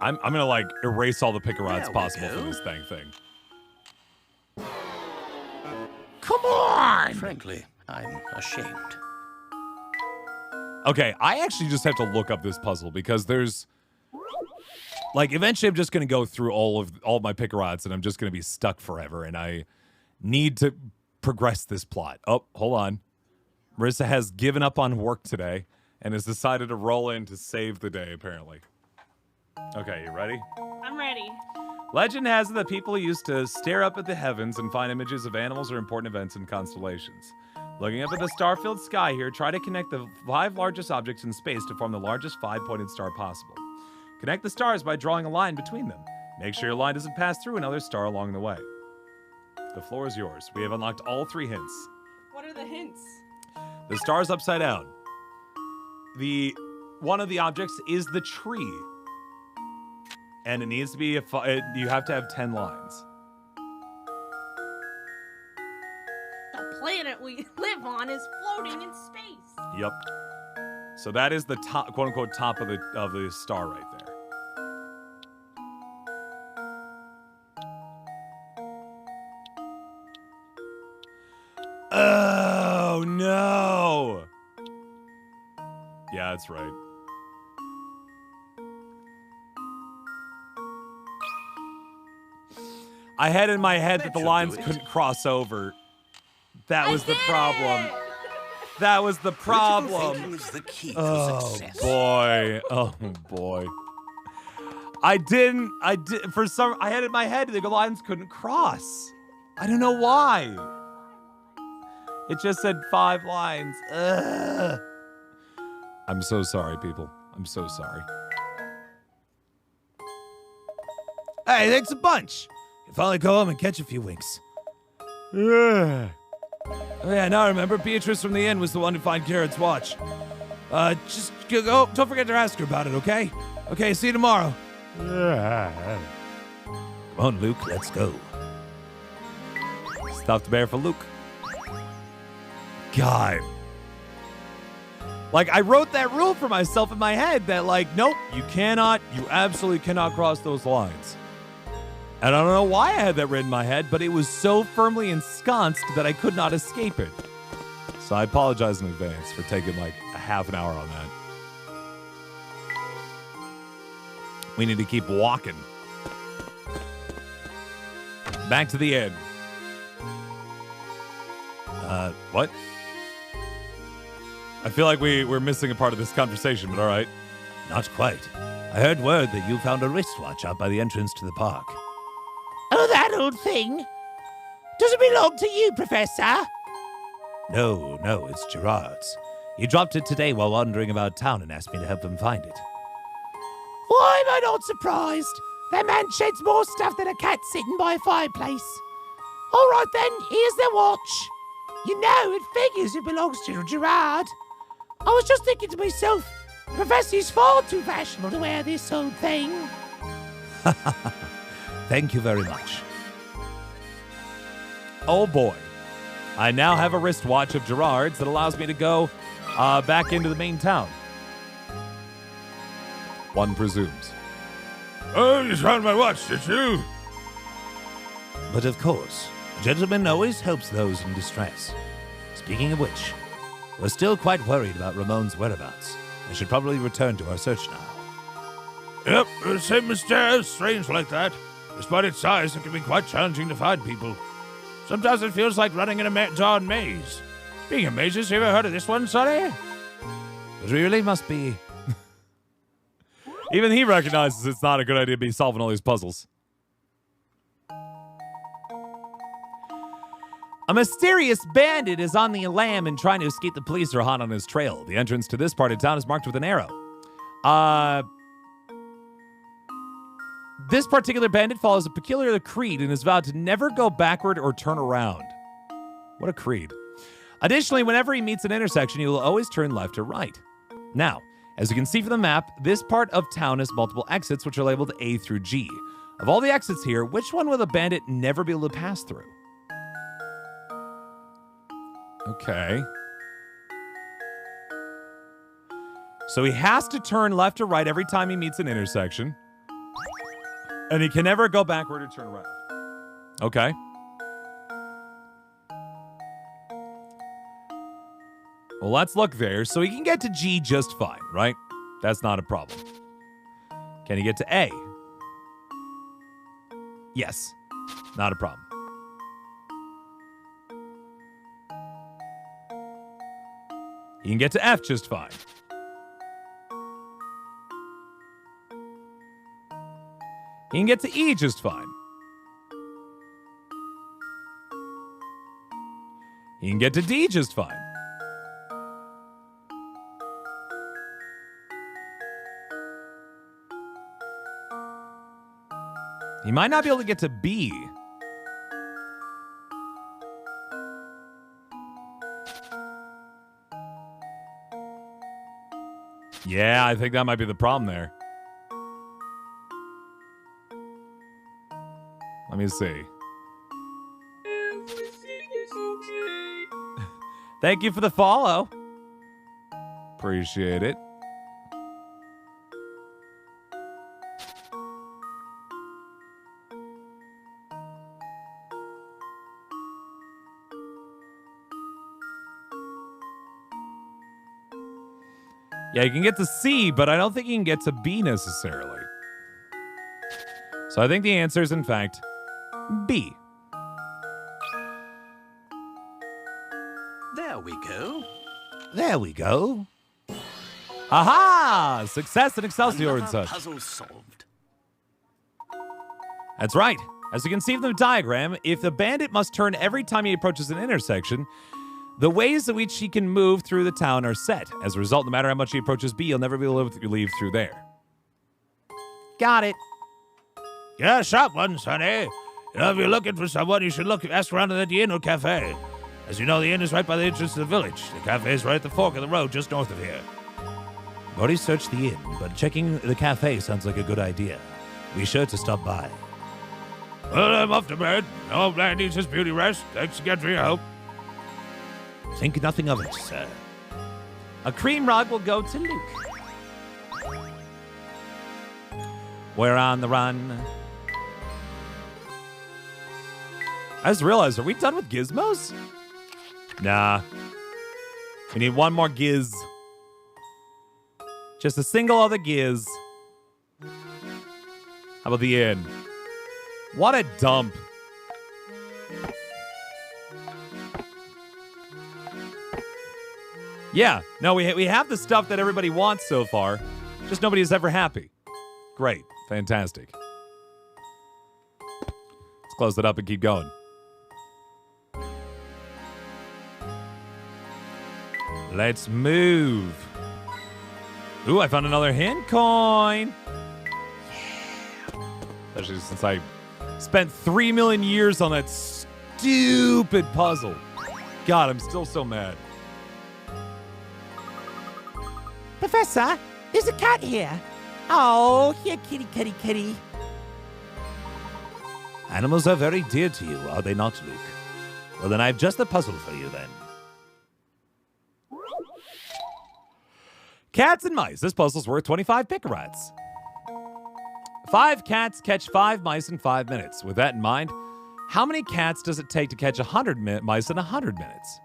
I'm gonna like erase all the pick rods possible for this thing. Come on! Frankly, I'm ashamed. Okay, I actually just have to look up this puzzle because there's like eventually I'm just gonna go through all of my pick rods and I'm just gonna be stuck forever and I need to progress this plot. Oh, hold on. Marissa has given up on work today and has decided to roll in to save the day, apparently. Okay, you ready? I'm ready. Legend has it that people used to stare up at the heavens and find images of animals or important events in constellations. Looking up at the star-filled sky here, try to connect the 5 largest objects in space to form the largest 5-pointed star possible. Connect the stars by drawing a line between them. Make sure your line doesn't pass through another star along the way. The floor is yours. We have unlocked all 3 hints. What are the hints? The star's upside down. One of the objects is the tree. And it needs to be, you have to have 10 lines. The planet we live on is floating in space. Yep. So that is the top, quote unquote, top of the star right there. Oh no! Yeah, that's right. I had in my head that the lines couldn't cross over. That was the problem. That was the problem. The key to Oh success. boy. Oh boy. I had in my head the lines couldn't cross. I don't know why. It just said 5 lines. Ugh. I'm so sorry, people. I'm so sorry. Hey, thanks a bunch. You finally go home and catch a few winks. Yeah. Oh yeah, now I remember Beatrice from the inn was the one to find Garrett's watch. Just go. Don't forget to ask her about it, okay? Okay, see you tomorrow. Come on, Luke, let's go. Stuffed bear for Luke. God. Like, I wrote that rule for myself in my head that, like, nope, you absolutely cannot cross those lines. And I don't know why I had that written in my head, but it was so firmly ensconced that I could not escape it. So I apologize in advance for taking, like, a half an hour on that. We need to keep walking. Back to the inn. What? I feel like we're missing a part of this conversation, but all right. Not quite. I heard word that you found a wristwatch out by the entrance to the park. Oh, that old thing? Does it belong to you, Professor? No, it's Gerard's. He dropped it today while wandering about town and asked me to help him find it. Why am I not surprised? That man sheds more stuff than a cat sitting by a fireplace. All right then, here's the watch. You know, it figures it belongs to Gerard. I was just thinking to myself, Professor's far too fashionable to wear this old thing. Thank you very much. Oh boy. I now have a wristwatch of Gerard's that allows me to go back into the main town. One presumes. Oh, you found my watch, did you? But of course, a gentleman always helps those in distress. Speaking of which, we're still quite worried about Ramon's whereabouts. I should probably return to our search now. Yep, same as strange like that. Despite its size, it can be quite challenging to find people. Sometimes it feels like running in a darn maze. Speaking of mazes, you ever heard of this one, Sonny? It really must be. Even he recognizes it's not a good idea to be solving all these puzzles. A mysterious bandit is on the lam and trying to escape the police are hot on his trail. The entrance to this part of town is marked with an arrow. This particular bandit follows a peculiar creed and is vowed to never go backward or turn around. What a creed. Additionally, whenever he meets an intersection, he will always turn left or right. Now, as you can see from the map, this part of town has multiple exits, which are labeled A through G. Of all the exits here, which one will the bandit never be able to pass through? Okay. So he has to turn left or right every time he meets an intersection. And he can never go backward or turn around. Okay. Well, let's look there. So he can get to G just fine, right? That's not a problem. Can he get to A? Yes. Not a problem. He can get to F just fine. He can get to E just fine. He can get to D just fine. He might not be able to get to B. Yeah, I think that might be the problem there. Let me see. Thank you for the follow. Appreciate it. Yeah, you can get to C, but I don't think you can get to B necessarily. So I think the answer is, in fact, B. There we go. There we go. Aha! Success and Excelsior and Another such. puzzle solved. That's right. As you can see from the diagram, if the bandit must turn every time he approaches an intersection, the ways in which he can move through the town are set. As a result, no matter how much he approaches B, he'll never be able to leave through there. Got it. Yeah, sharp one, Sonny. You know, if you're looking for someone, you should ask around at the inn or cafe. As you know, the inn is right by the entrance to the village. The cafe is right at the fork of the road just north of here. I've already searched the inn, but checking the cafe sounds like a good idea. Be sure to stop by. Well, I'm off to bed. No man needs his beauty rest. Thanks again for your help. Think nothing of it, sir. A cream rug will go to Luke. We're on the run. I just realized, are we done with gizmos? Nah. We need one more giz. Just a single other giz. How about the inn? What a dump. Yeah, no, we have the stuff that everybody wants so far. Just nobody's ever happy. Great. Fantastic. Let's close it up and keep going. Let's move. Ooh, I found another hint coin. Yeah. Especially since I spent 3 million years on that stupid puzzle. God, I'm still so mad. Professor, there's a cat here. Oh, here, kitty, kitty, kitty. Animals are very dear to you, are they not, Luke? Well, then I've just a puzzle for you, then. Cats and mice. This puzzle's worth 25 picarats. 5 cats catch 5 mice in 5 minutes. With that in mind, how many cats does it take to catch 100 mice in 100 minutes?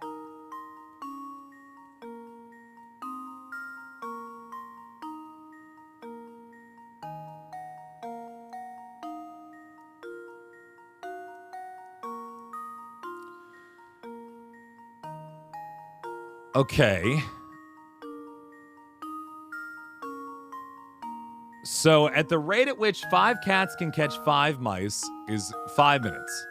Okay. So at the rate at which 5 cats can catch 5 mice is 5 minutes.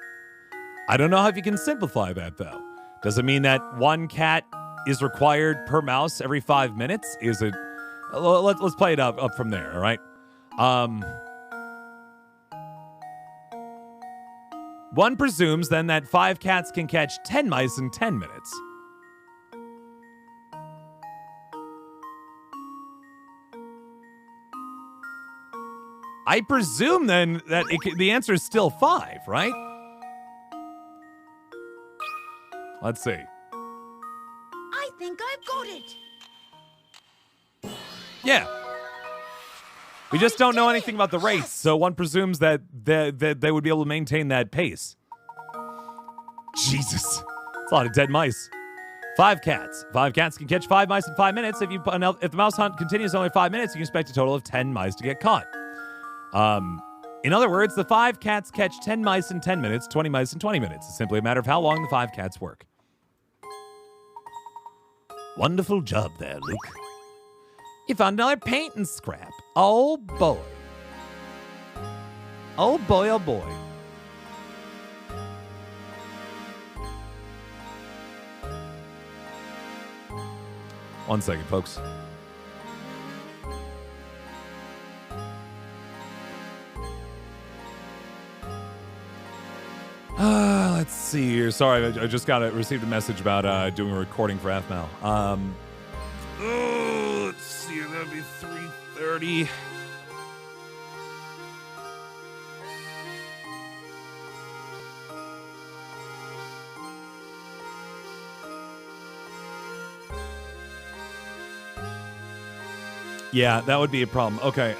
I don't know if you can simplify that, though. Does it mean that 1 cat is required per mouse every 5 minutes? Is it... Let's play it up from there, all right? One presumes, then, that 5 cats can catch 10 mice in 10 minutes. I presume, then, that the answer is still 5, right? Let's see. I think I've got it. Yeah. We just don't know anything about the rates, so one presumes that they would be able to maintain that pace. Jesus. That's a lot of dead mice. 5 cats. 5 cats can catch 5 mice in 5 minutes. If the mouse hunt continues only 5 minutes, you can expect a total of 10 mice to get caught. In other words, the 5 cats catch 10 mice in 10 minutes, 20 mice in 20 minutes. It's simply a matter of how long the 5 cats work. Wonderful job there, Luke. You found another painting scrap. Oh, boy. Oh boy, oh boy. One second, folks. Let's see here. Sorry, I just received a message about doing a recording for FML. Let's see. That'd be 3:30. Yeah, that would be a problem. Okay,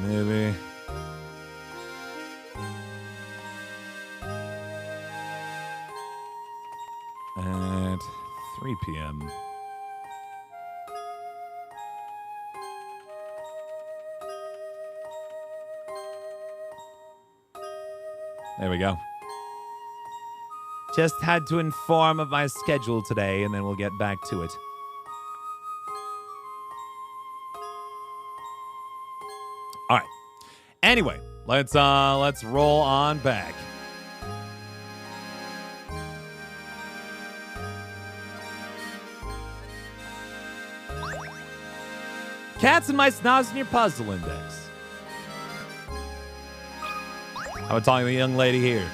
maybe. At 3 p.m. There we go. Just had to inform of my schedule today, and then we'll get back to it. All right. Anyway, let's roll on back. Cats and mice, nods in your puzzle index. How about talking to the young lady here?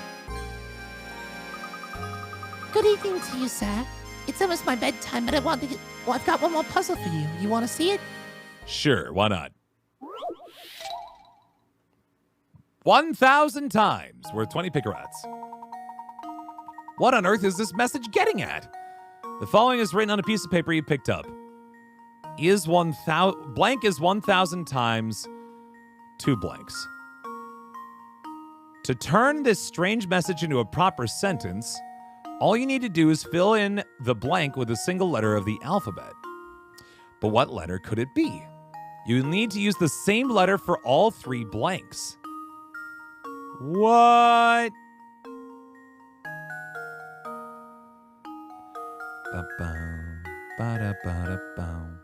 Good evening to you, sir. It's almost my bedtime, but I want to get... Well, I've got one more puzzle for you. You want to see it? Sure, why not? 1,000 times worth 20 picarats. What on earth is this message getting at? The following is written on a piece of paper you picked up. Blank is 1,000 times 2 blanks. To turn this strange message into a proper sentence, all you need to do is fill in the blank with a single letter of the alphabet. But what letter could it be? You need to use the same letter for all 3 blanks. What? Ba-bum, ba-da-ba-da-bum.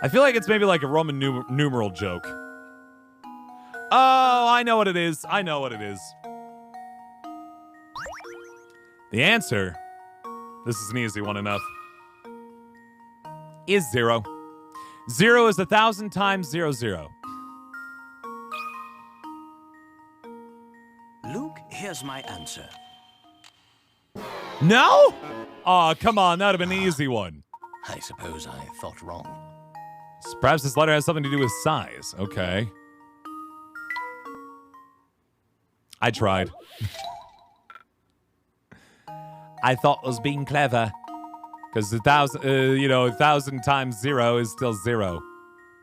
I feel like it's maybe like a Roman numeral joke. Oh, I know what it is. I know what it is. The answer, this is an easy one enough, is 0. 0 is 1,000 times 0, 0. Luke, here's my answer. No? Aw, come on. That would have been an easy one. I suppose I thought wrong. Perhaps this letter has something to do with size. Okay. I tried. I thought I was being clever. Because 1,000 times 0 is still 0.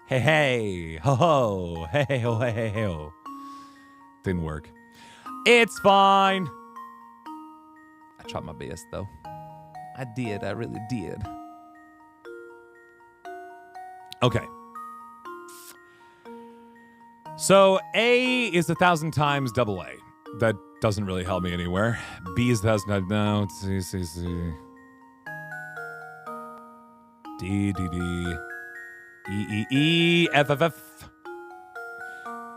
Hey, hey. Ho, ho. Hey, hey, ho, hey, hey, ho. Didn't work. It's fine. I tried my best, though. I did. I really did. Okay. So A is 1,000 times double A. That doesn't really help me anywhere. B is 1,000 times... No, C, C, C. D, D, D. E, E, E. F, F, F.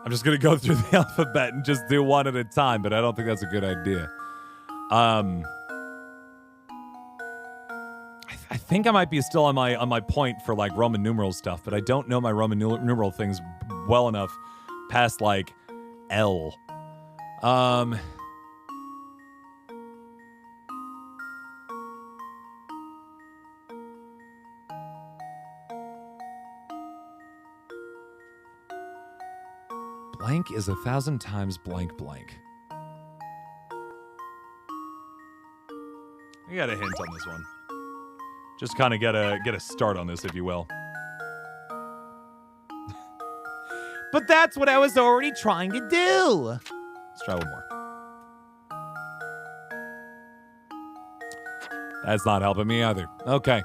I'm just going to go through the alphabet and just do one at a time, but I don't think that's a good idea. I think I might be still on my point for like Roman numeral stuff, but I don't know my Roman numeral things well enough past like L. Blank is 1,000 times blank blank. I got a hint on this one. Just kind of get a start on this, if you will. But that's what I was already trying to do. Let's try one more. That's not helping me either. Okay.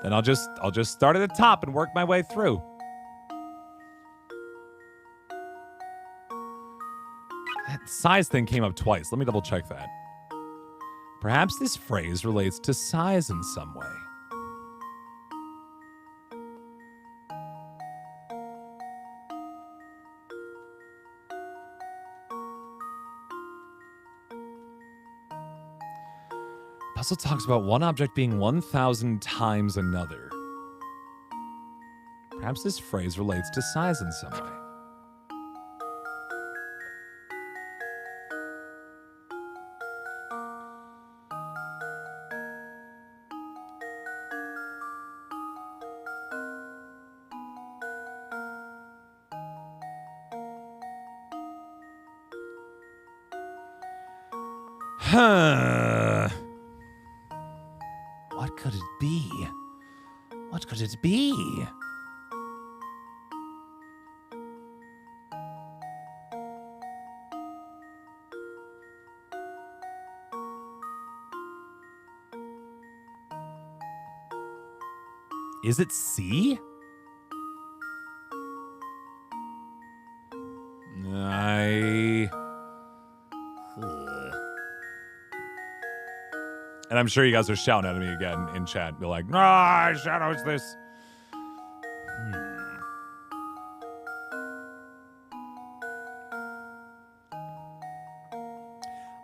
Then I'll just start at the top and work my way through. That size thing came up twice. Let me double check that. Perhaps this phrase relates to size in some way. puzzle talks about one object being 1,000 times another. Perhaps this phrase relates to size in some way. Huh. What could it be? What could it be? Is it C? And I'm sure you guys are shouting at me again in chat. Be like, nah, Shadow, it's this.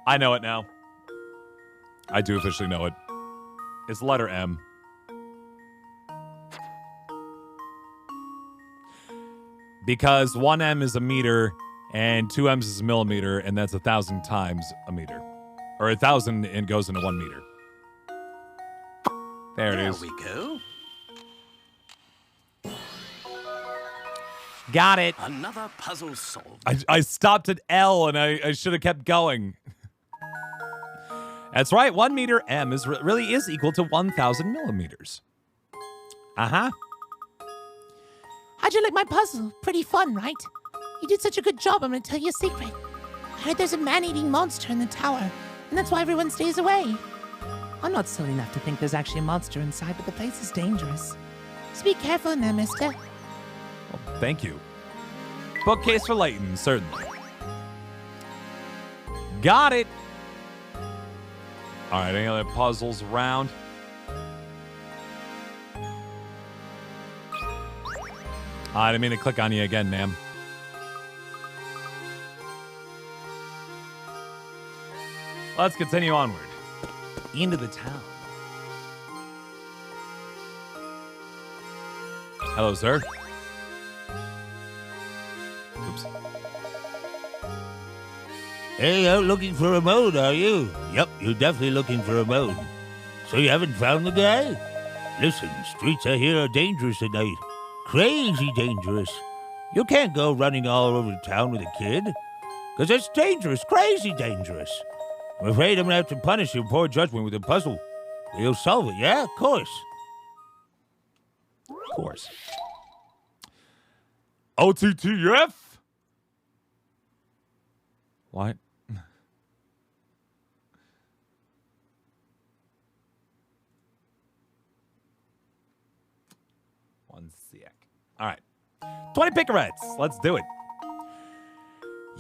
I know it now. I do officially know it. It's letter M. Because 1 M is a meter and 2 M's is a millimeter, and that's 1,000 times a meter. Or 1,000 and goes into 1 meter. There it is. There we go. Got it. Another puzzle solved. I stopped at L and I should have kept going. That's right. 1 meter M really is equal to 1,000 millimeters. Uh-huh. How'd you like my puzzle? Pretty fun, right? You did such a good job, I'm gonna tell you a secret. I heard there's a man-eating monster in the tower, and that's why everyone stays away. I'm not silly enough to think there's actually a monster inside, but the place is dangerous. So be careful in there, mister. Well, thank you. Bookcase for Layton, certainly. Got it. All right, any other puzzles around? I didn't mean to click on you again, ma'am. Let's continue onward. Into the town. Hello, sir. Oops. Hey, out looking for a mode, are you? Yep, you're definitely looking for a mode. So you haven't found the guy? Listen, streets I hear are dangerous at night. Crazy dangerous. You can't go running all over town with a kid. Because it's dangerous, crazy dangerous. I'm afraid I'm going to have to punish your poor judgment with a puzzle. You'll solve it, yeah? Of course. Of course. OTTF? What? One sec. All right. 20 picarettes. Let's do it.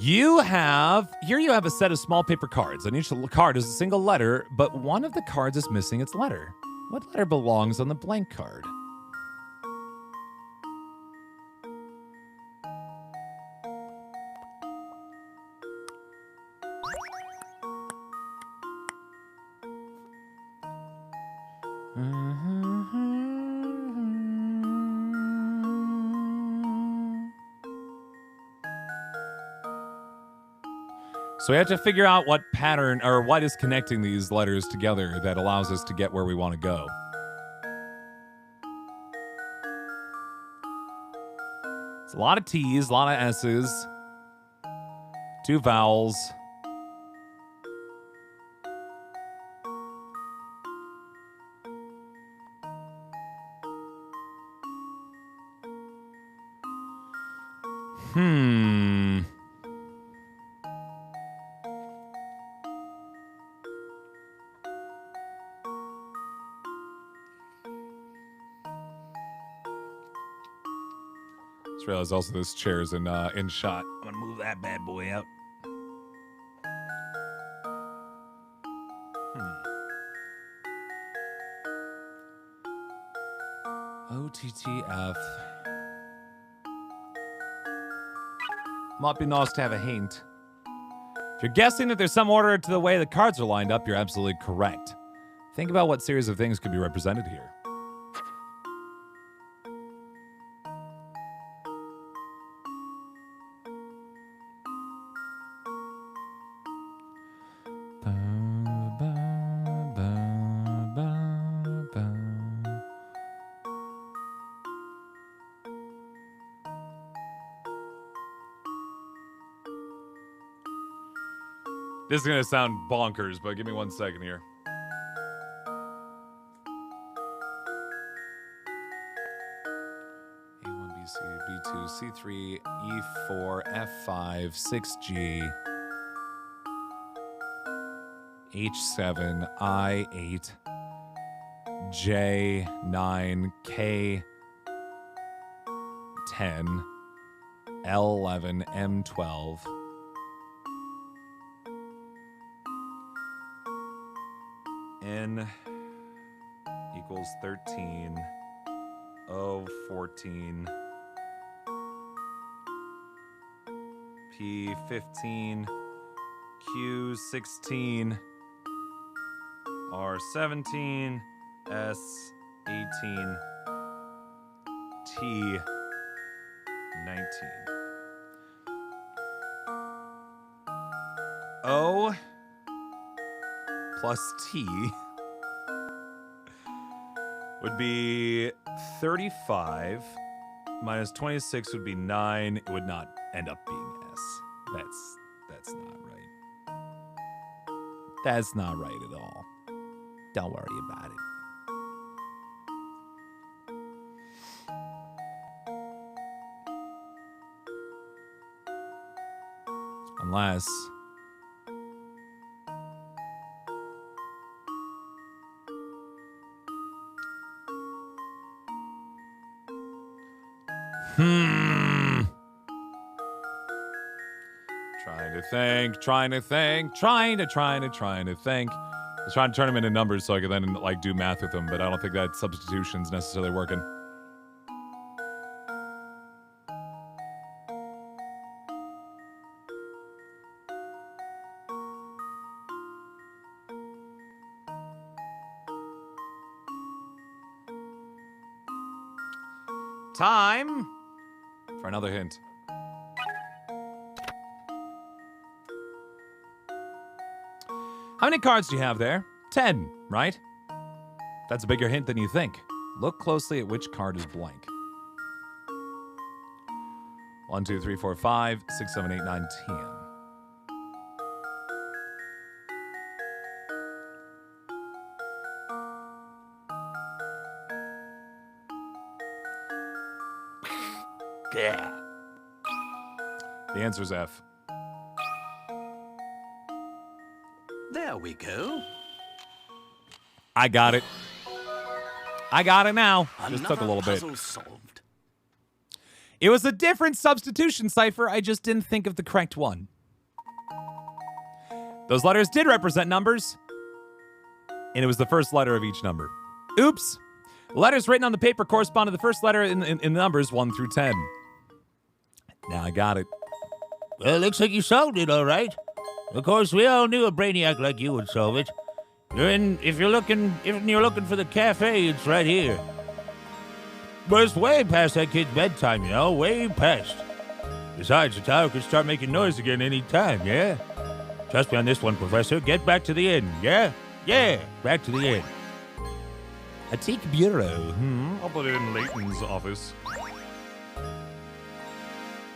You have a set of small paper cards. On each card is a single letter, but one of the cards is missing its letter. What letter belongs on the blank card? So we have to figure out what pattern or what is connecting these letters together that allows us to get where we want to go. It's a lot of T's, a lot of S's, 2 vowels. Just realized also this chair's in shot. I'm gonna move that bad boy out. OTTF. Might be nice to have a hint. If you're guessing that there's some order to the way the cards are lined up, you're absolutely correct. Think about what series of things could be represented here. This is going to sound bonkers, but give me 1 second here. A1, B2, B2, C3, E4, F5, 6G, H7, I8, J9, K10, L11, M12. N equals 13, O 14, P 15, Q 16, R 17, S 18, T 19. O plus T would be 35. Minus 26 would be 9. It would not end up being S. That's not right. That's not right at all. Don't worry about it. Unless... Trying to think. I was trying to turn them into numbers so I could then like do math with them, but I don't think that substitution's necessarily working. Time for another hint. How many cards do you have there? 10, right? That's a bigger hint than you think. Look closely at which card is blank. 1, 2, 3, 4, 5, 6, 7, 8, 9, 10. The answer is F. There we go. I got it. I got it now. Just took a little bit. Puzzle solved. It was a different substitution cipher. I just didn't think of the correct one. Those letters did represent numbers, and it was the first letter of each number. Oops. The letters written on the paper correspond to the first letter in the numbers 1 through 10. Now I got it. Well, looks like you solved it, all right. Of course, we all knew a brainiac like you would solve it. If you're looking for the cafe, it's right here. But it's way past that kid's bedtime, you know, way past. Besides, the tower could start making noise again any time, yeah? Trust me on this one, Professor. Get back to the inn, yeah? Yeah, back to the inn. Antique bureau. I'll put it in Layton's office.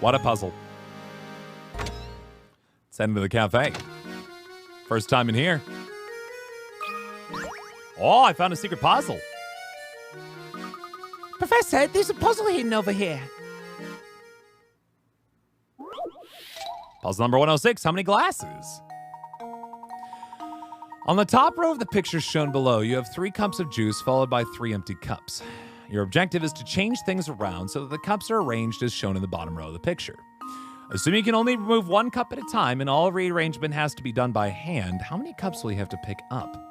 What a puzzle. Let's head into the cafe. First time in here. Oh, I found a secret puzzle. Professor, there's a puzzle hidden over here. Puzzle number 106. How many glasses? On the top row of the picture shown below, you have 3 cups of juice followed by 3 empty cups. Your objective is to change things around so that the cups are arranged as shown in the bottom row of the picture. Assuming you can only remove 1 cup at a time and all rearrangement has to be done by hand, how many cups will you have to pick up?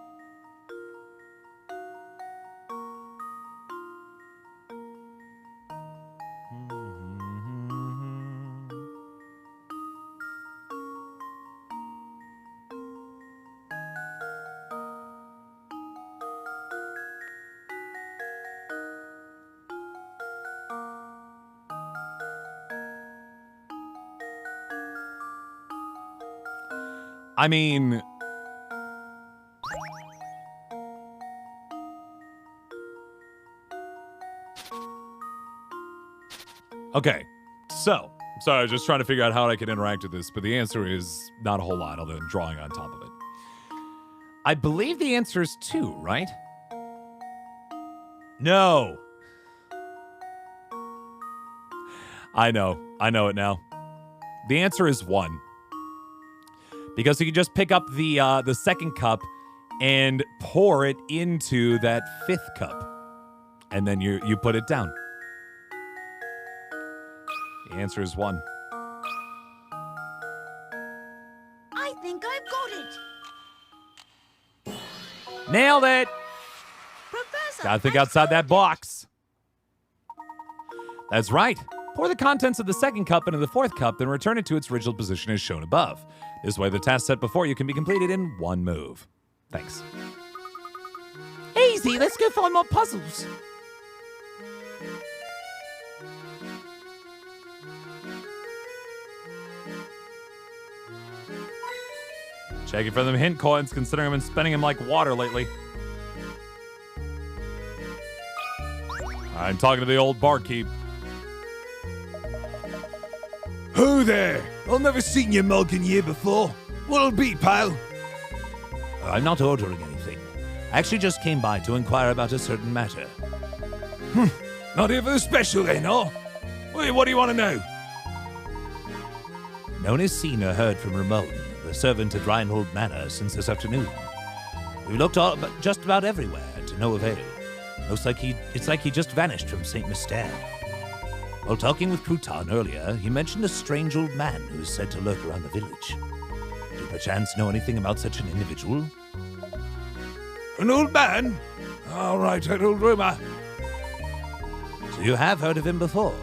I mean... Okay, so... Sorry, I was just trying to figure out how I can interact with this, but the answer is not a whole lot other than drawing on top of it. I believe the answer is 2, right? No. I know it now. The answer is 1. Because you can just pick up the second cup and pour it into that 5th cup. And then you put it down. The answer is 1. I think I've got it. Nailed it! Professor, Gotta think I outside that solved it. box. That's right. Pour the contents of the second cup into the 4th cup, then return it to its original position as shown above. This way, the task set before you can be completed in 1 move. Thanks. Easy, let's go find more puzzles. Checking for them hint coins, considering I've been spending them like water lately. I'm talking to the old barkeep. Who there? I've never seen you milking here before. What'll it be, pal? I'm not ordering anything. I actually just came by to inquire about a certain matter. Not here for the special then, huh? What do you want to know? No one has seen or heard from Ramon, the servant at Reinhold Manor, since this afternoon. We've looked just about everywhere, to no avail. It's like he just vanished from St. Mystere. While talking with Crouton earlier, he mentioned a strange old man who is said to lurk around the village. Do you perchance know anything about such an individual? An old man? All right, that old rumor. So you have heard of him before.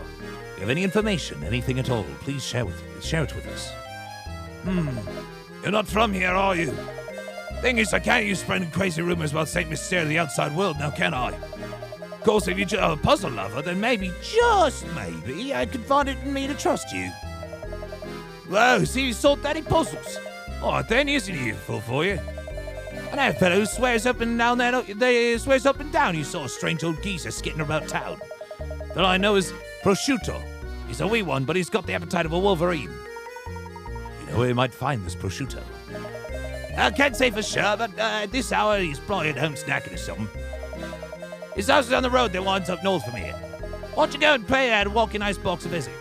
If you have any information, anything at all, please share it with us. You're not from here, are you? Thing is, I can't use spreading crazy rumors about St. Mystere to the outside world now, can I? Of course, if you're a puzzle lover, then maybe, just maybe, I could find it in me to trust you. Whoa, see you sold daddy puzzles. Oh, then isn't he a fool for you? And that fellow swears up and down swears up and down you saw a strange old geezer skitting about town. That I know is prosciutto. He's a wee one, but he's got the appetite of a wolverine. You know where you might find this prosciutto? I can't say for sure, but at this hour he's probably at home snacking or something. His house is on the road that winds up north from here. Why don't you go and pay at a walking icebox a visit?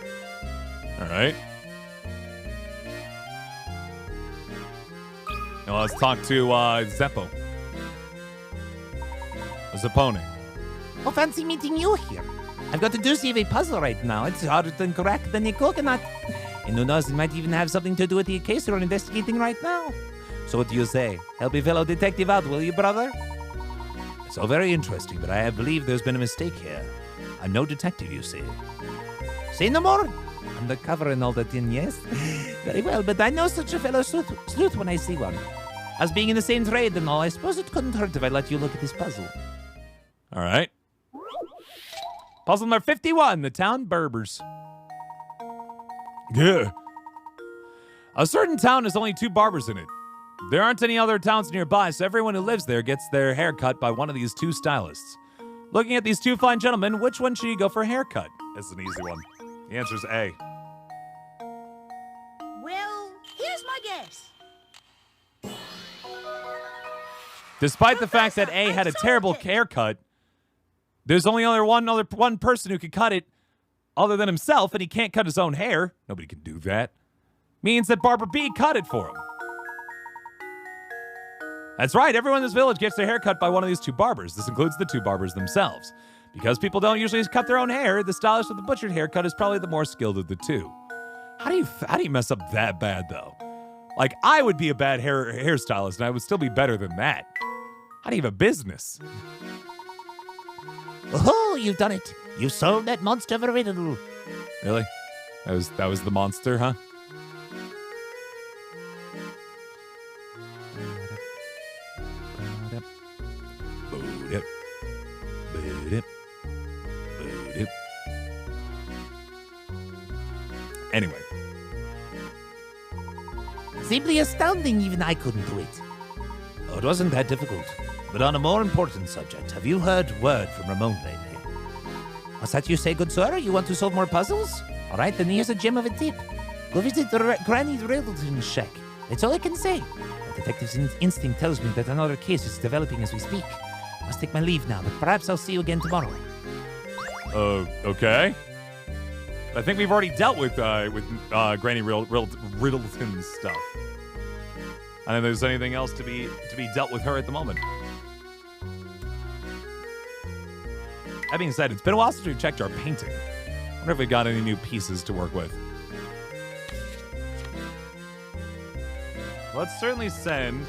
All right. Now let's talk to Zeppo. Zappone. Oh, fancy meeting you here. I've got a doozy of a puzzle right now. It's harder to crack than a coconut. And who knows, it might even have something to do with the case we're investigating right now. So what do you say? Help a fellow detective out, will you, brother? It's all very interesting, but I believe there's been a mistake here. I'm no detective, you see. Say no more. Undercover and all that in, yes? Very well, but I know such a fellow sleuth when I see one. As being in the same trade and all, I suppose it couldn't hurt if I let you look at this puzzle. All right. Puzzle number 51, the town Berbers. Yeah. A certain town has only 2 barbers in it. There aren't any other towns nearby, so everyone who lives there gets their hair cut by one of these 2 stylists. Looking at these 2 fine gentlemen, which one should you go for a haircut? That's an easy one. The answer is A. Well, here's my guess. Despite the fact that A had a terrible haircut, there's only one person who can cut it other than himself, and he can't cut his own hair. Nobody can do that. Means that Barber B cut it for him. That's right, everyone in this village gets their hair cut by one of these 2 barbers. This includes the 2 barbers themselves. Because people don't usually cut their own hair, the stylist with the butchered haircut is probably the more skilled of the 2. How do you mess up that bad, though? Like, I would be a bad hairstylist, and I would still be better than that. How do you have a business? Oh, you've done it. You've solved that monster of a riddle. Really? That was the monster, huh? Anyway. Simply astounding, even I couldn't do it. Oh, it wasn't that difficult. But on a more important subject, have you heard word from Ramon lately? What's that you say, good sir? You want to solve more puzzles? All right, then here's a gem of a tip. Go visit Granny Riddleton's shack. That's all I can say. The detective's instinct tells me that another case is developing as we speak. Must take my leave now, but perhaps I'll see you again tomorrow. Okay. I think we've already dealt with Granny Riddleton's stuff. I don't think there's anything else to be dealt with her at the moment. That being said, it's been a while since we've checked our painting. I wonder if we got any new pieces to work with. Let's certainly send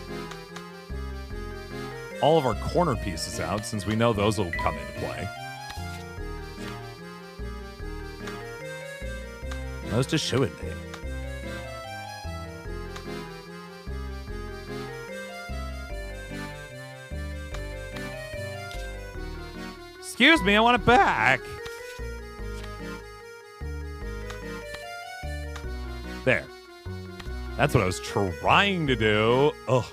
all of our corner pieces out, since we know those will come into play. Those just show it there. Excuse me, I want it back. There. That's what I was trying to do. Ugh.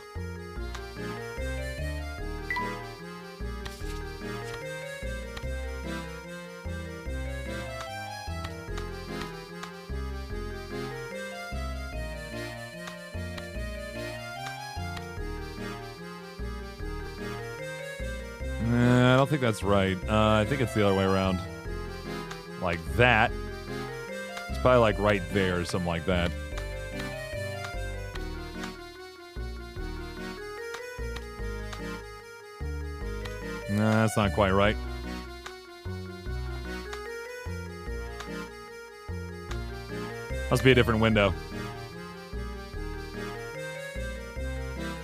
I don't think that's right. I think it's the other way around. Like that. It's probably like right there or something like that. Nah, that's not quite right. Must be a different window.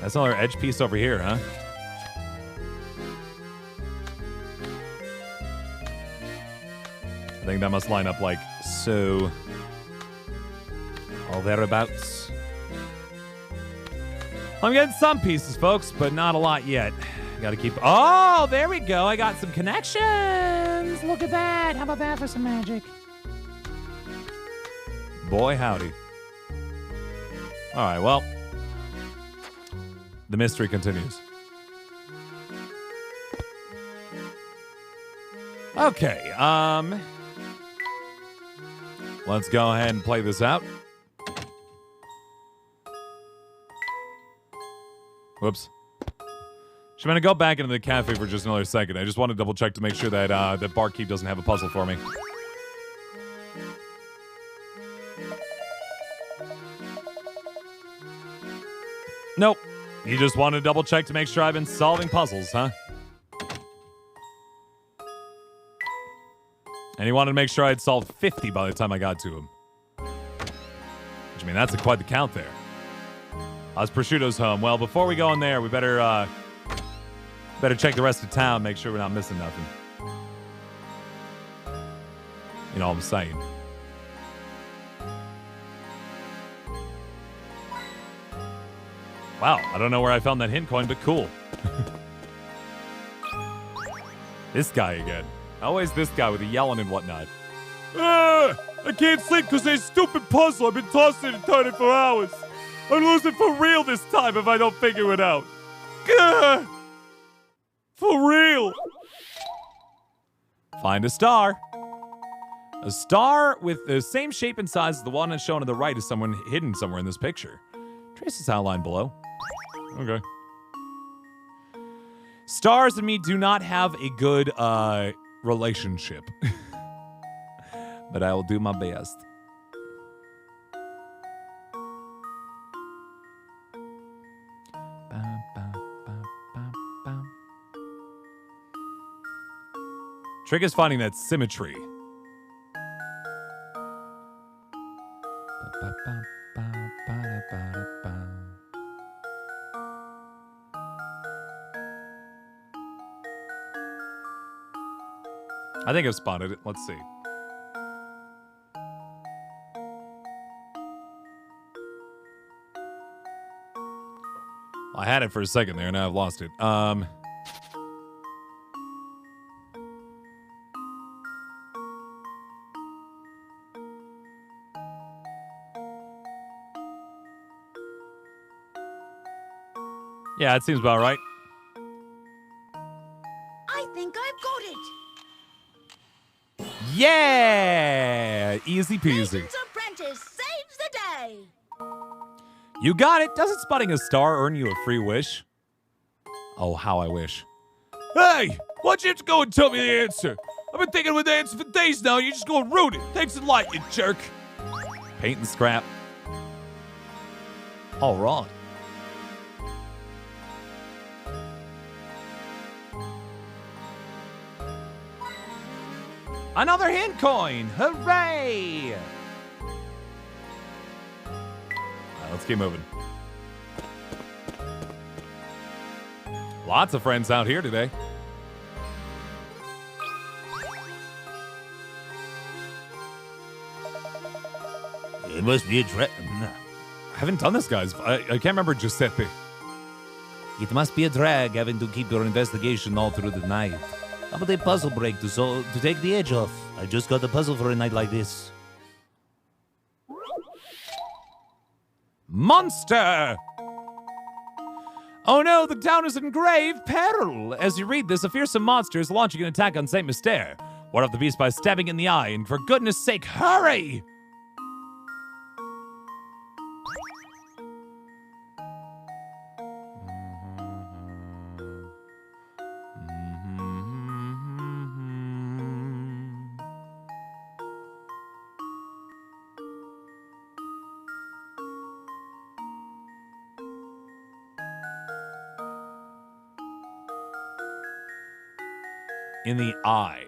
That's another edge piece over here, huh? I think that must line up like so. All thereabouts. I'm getting some pieces, folks, but not a lot yet. Gotta keep... Oh, there we go. I got some connections. Look at that. How about that for some magic? Boy, howdy. All right, well. The mystery continues. Okay, let's go ahead and play this out. Whoops. I'm going to go back into the cafe for just another second. I just want to double check to make sure that that Barkeep doesn't have a puzzle for me. Nope. You just want to double check to make sure I've been solving puzzles, huh? And he wanted to make sure I'd solved 50 by the time I got to him. Which, I mean, that's quite the count there. How's Prosciutto's home? Well, before we go in there, we better check the rest of town, make sure we're not missing nothing. You know what I'm saying? Wow, I don't know where I found that hint coin, but cool. This guy again. Always this guy with the yelling and whatnot. I can't sleep because there's stupid puzzle. I've been tossing and turning for hours. I'm losing for real this time if I don't figure it out. Gah! For real. Find a star. A star with the same shape and size as the one that's shown on the right is someone hidden somewhere in this picture. Trace this outline below. Okay. Stars and me do not have a good relationship. But I will do my best. Trick is finding that symmetry. I think I've spotted it. Let's see. I had it for a second there, now I've lost it. Yeah, it seems about right. I think I've got it. Yeah! Easy peasy. Layton's apprentice saves the day. You got it. Doesn't spotting a star earn you a free wish? Oh, how I wish. Hey! Why'd you have to go and tell me the answer? I've been thinking of the answer for days now. You just go and ruin it. Thanks a lot, you jerk. Paint and scrap. All right. Another hint coin! Hooray! Let's keep moving. Lots of friends out here today. It must be a trap. I haven't done this, guys. I can't remember Giuseppe. It must be a drag having to keep your investigation all through the night. How about a puzzle break to take the edge off? I just got a puzzle for a night like this. Monster! Oh no, the town is in grave peril! As you read this, a fearsome monster is launching an attack on Saint Mystere. Ward off the beast by stabbing it in the eye, and for goodness sake, hurry! In the eye.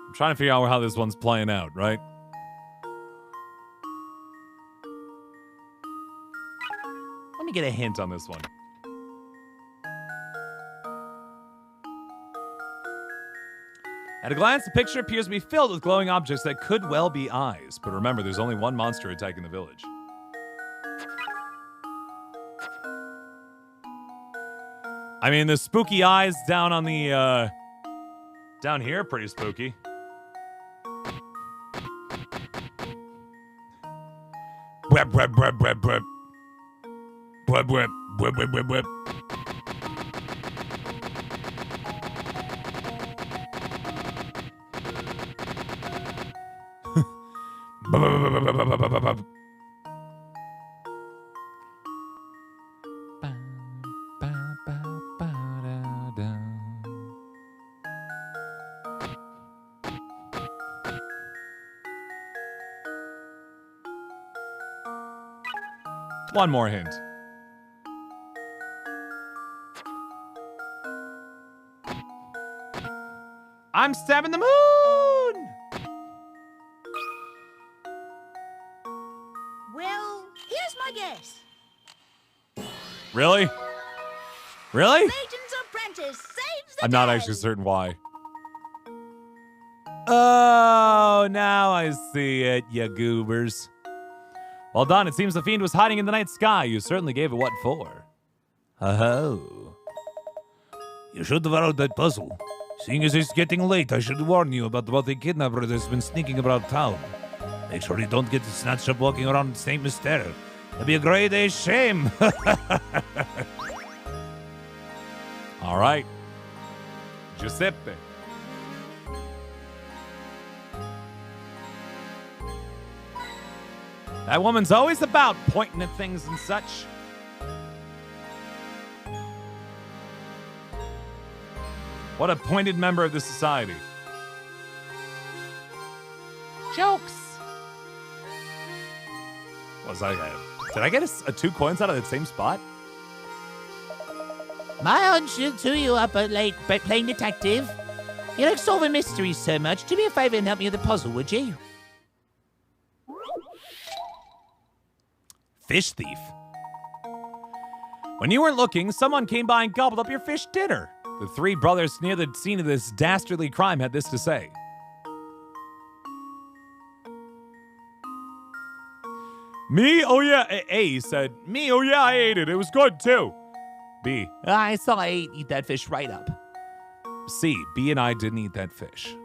I'm trying to figure out how this one's playing out, right? Let me get a hint on this one. At a glance, the picture appears to be filled with glowing objects that could well be eyes. But remember, there's only one monster attacking the village. I mean, the spooky eyes down on the, down here, pretty spooky. Web, web, web, web, web. Web, web, web, web, web, web. One more hint. I'm stabbing the moon! Well, here's my guess. Really? Really? Layton's apprentice saves the I'm not day. actually certain why. Oh, now I see it, you goobers. Well done. It seems the fiend was hiding in the night sky. You certainly gave it what for. Oh. You should have allowed that puzzle. Seeing as it's getting late, I should warn you about the kidnapper that's been sneaking about town. Make sure you don't get snatched up walking around Saint Mystere. That'd be a great shame. All right. Giuseppe. That woman's always about pointing at things and such. What a pointed member of the society. Jokes. Was I? Did I get a 2 coins out of the same spot? My aunt should chew you up late playing detective. You like solving mysteries so much. Do me a favor and help me with the puzzle, would you? Fish thief. When you weren't looking, someone came by and gobbled up your fish dinner. The three brothers near the scene of this dastardly crime had this to say. Me? Oh yeah. A said, me? Oh yeah, I ate it. It was good too. B. I saw A eat that fish right up. C. B and I didn't eat that fish.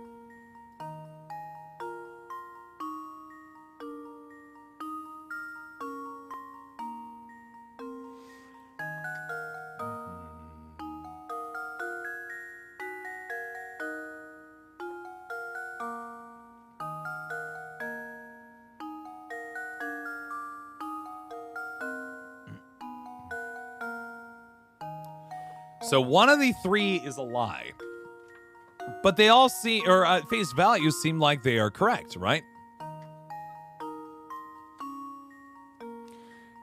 So one of the three is a lie. But they all see, or at face value, seem like they are correct, right?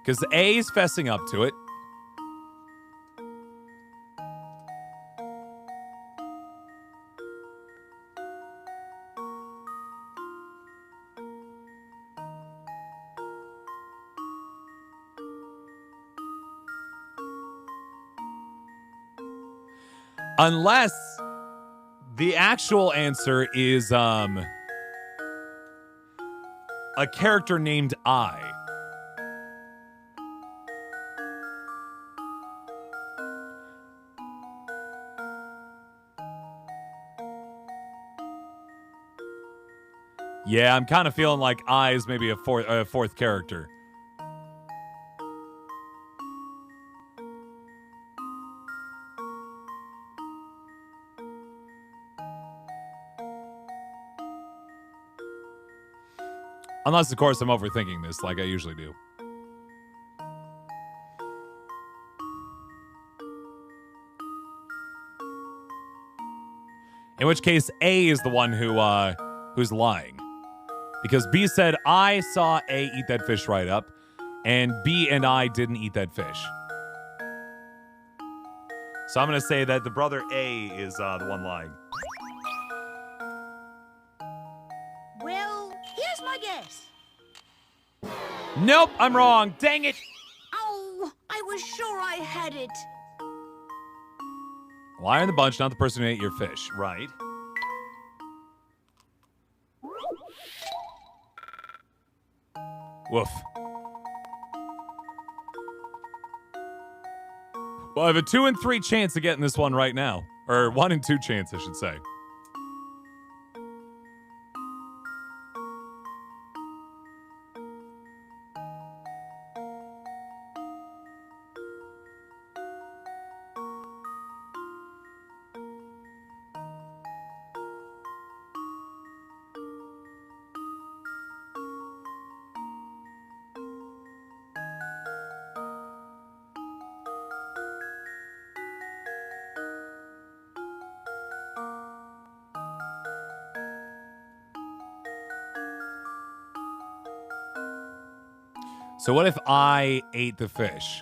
Because A is fessing up to it. Unless the actual answer is a character named I. Yeah, I'm kind of feeling like I is maybe a fourth character. Unless, of course, I'm overthinking this like I usually do. In which case, A is the one who's lying. Because B said, I saw A eat that fish right up, and B and I didn't eat that fish. So I'm going to say that the brother A is the one lying. Well, here's my guess. Nope, I'm wrong. Dang it. Oh, I was sure I had it. Liar in the bunch, not the person who ate your fish. Right. Woof. Well, I have a 2 in 3 chance of getting this one right now. Or 1 in 2 chance, I should say. So what if I ate the fish?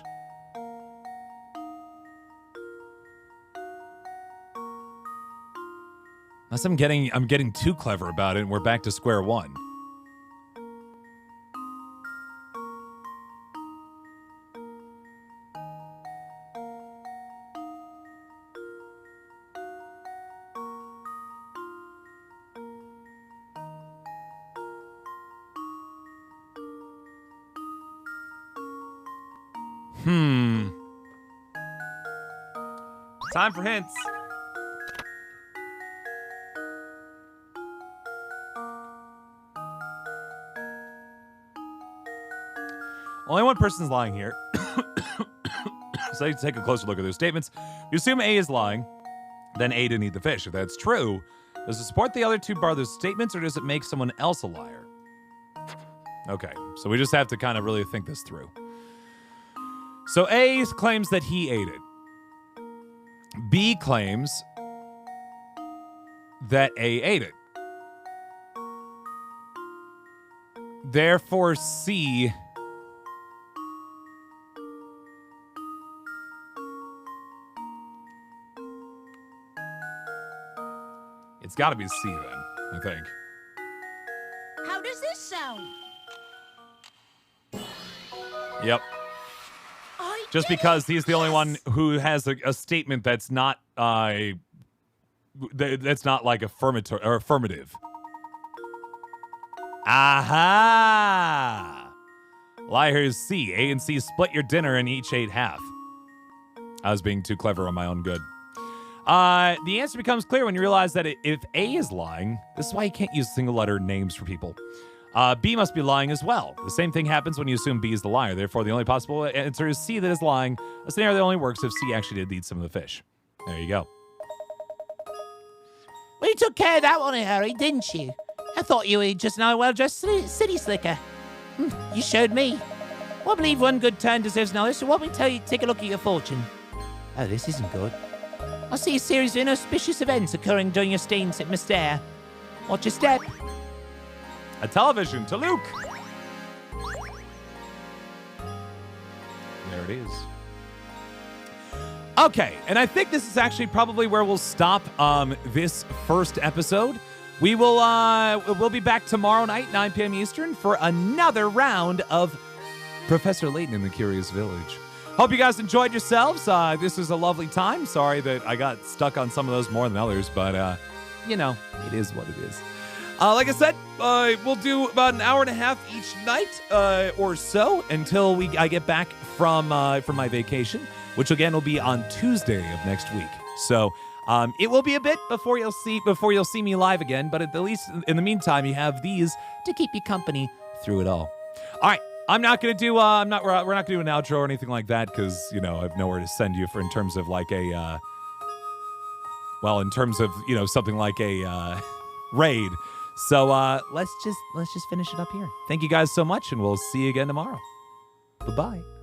Unless I'm getting too clever about it and we're back to square one. Time for hints. Only one person's lying here. So I take a closer look at those statements. You assume A is lying, then A didn't eat the fish. If that's true, does it support the other two brothers' statements or does it make someone else a liar? Okay, so we just have to kind of really think this through. So A claims that he ate it. B claims that A ate it. Therefore, C it's got to be C then, I think. How does this sound? Yep. I just because he's the only one who has a statement that's not that's not like affirmative or affirmative. Aha! Well, I hear C. A and C split your dinner and each ate half. I was being too clever on my own good. The answer becomes clear when you realize that if A is lying, this is why you can't use single letter names for people. B must be lying as well. The same thing happens when you assume B is the liar. Therefore, the only possible answer is C that is lying. A scenario that only works if C actually did eat some of the fish. There you go. Well, you took care of that one, Harry, didn't you? I thought you were just an well-dressed city slicker. You showed me. Well, I believe one good turn deserves another, so why don't we take a look at your fortune? Oh, this isn't good. I see a series of inauspicious events occurring during your stay in St. Mystere. Watch your step. A television to Luke. There it is. Okay, and I think this is actually probably where we'll stop this first episode. We'll be back tomorrow night, 9 p.m. Eastern, for another round of Professor Layton in the Curious Village. Hope you guys enjoyed yourselves. This was a lovely time. Sorry that I got stuck on some of those more than others, but, you know, it is what it is. Like I said, we'll do about an hour and a half each night or so until I get back from my vacation, which again will be on Tuesday of next week. So it will be a bit before you'll see me live again, but at least in the meantime, you have these to keep you company through it all. All right. I'm not gonna do. We're not gonna do an outro or anything like that because I have nowhere to send you in terms of like a. In terms of something like a raid. So let's just finish it up here. Thank you guys so much, and we'll see you again tomorrow. Bye-bye.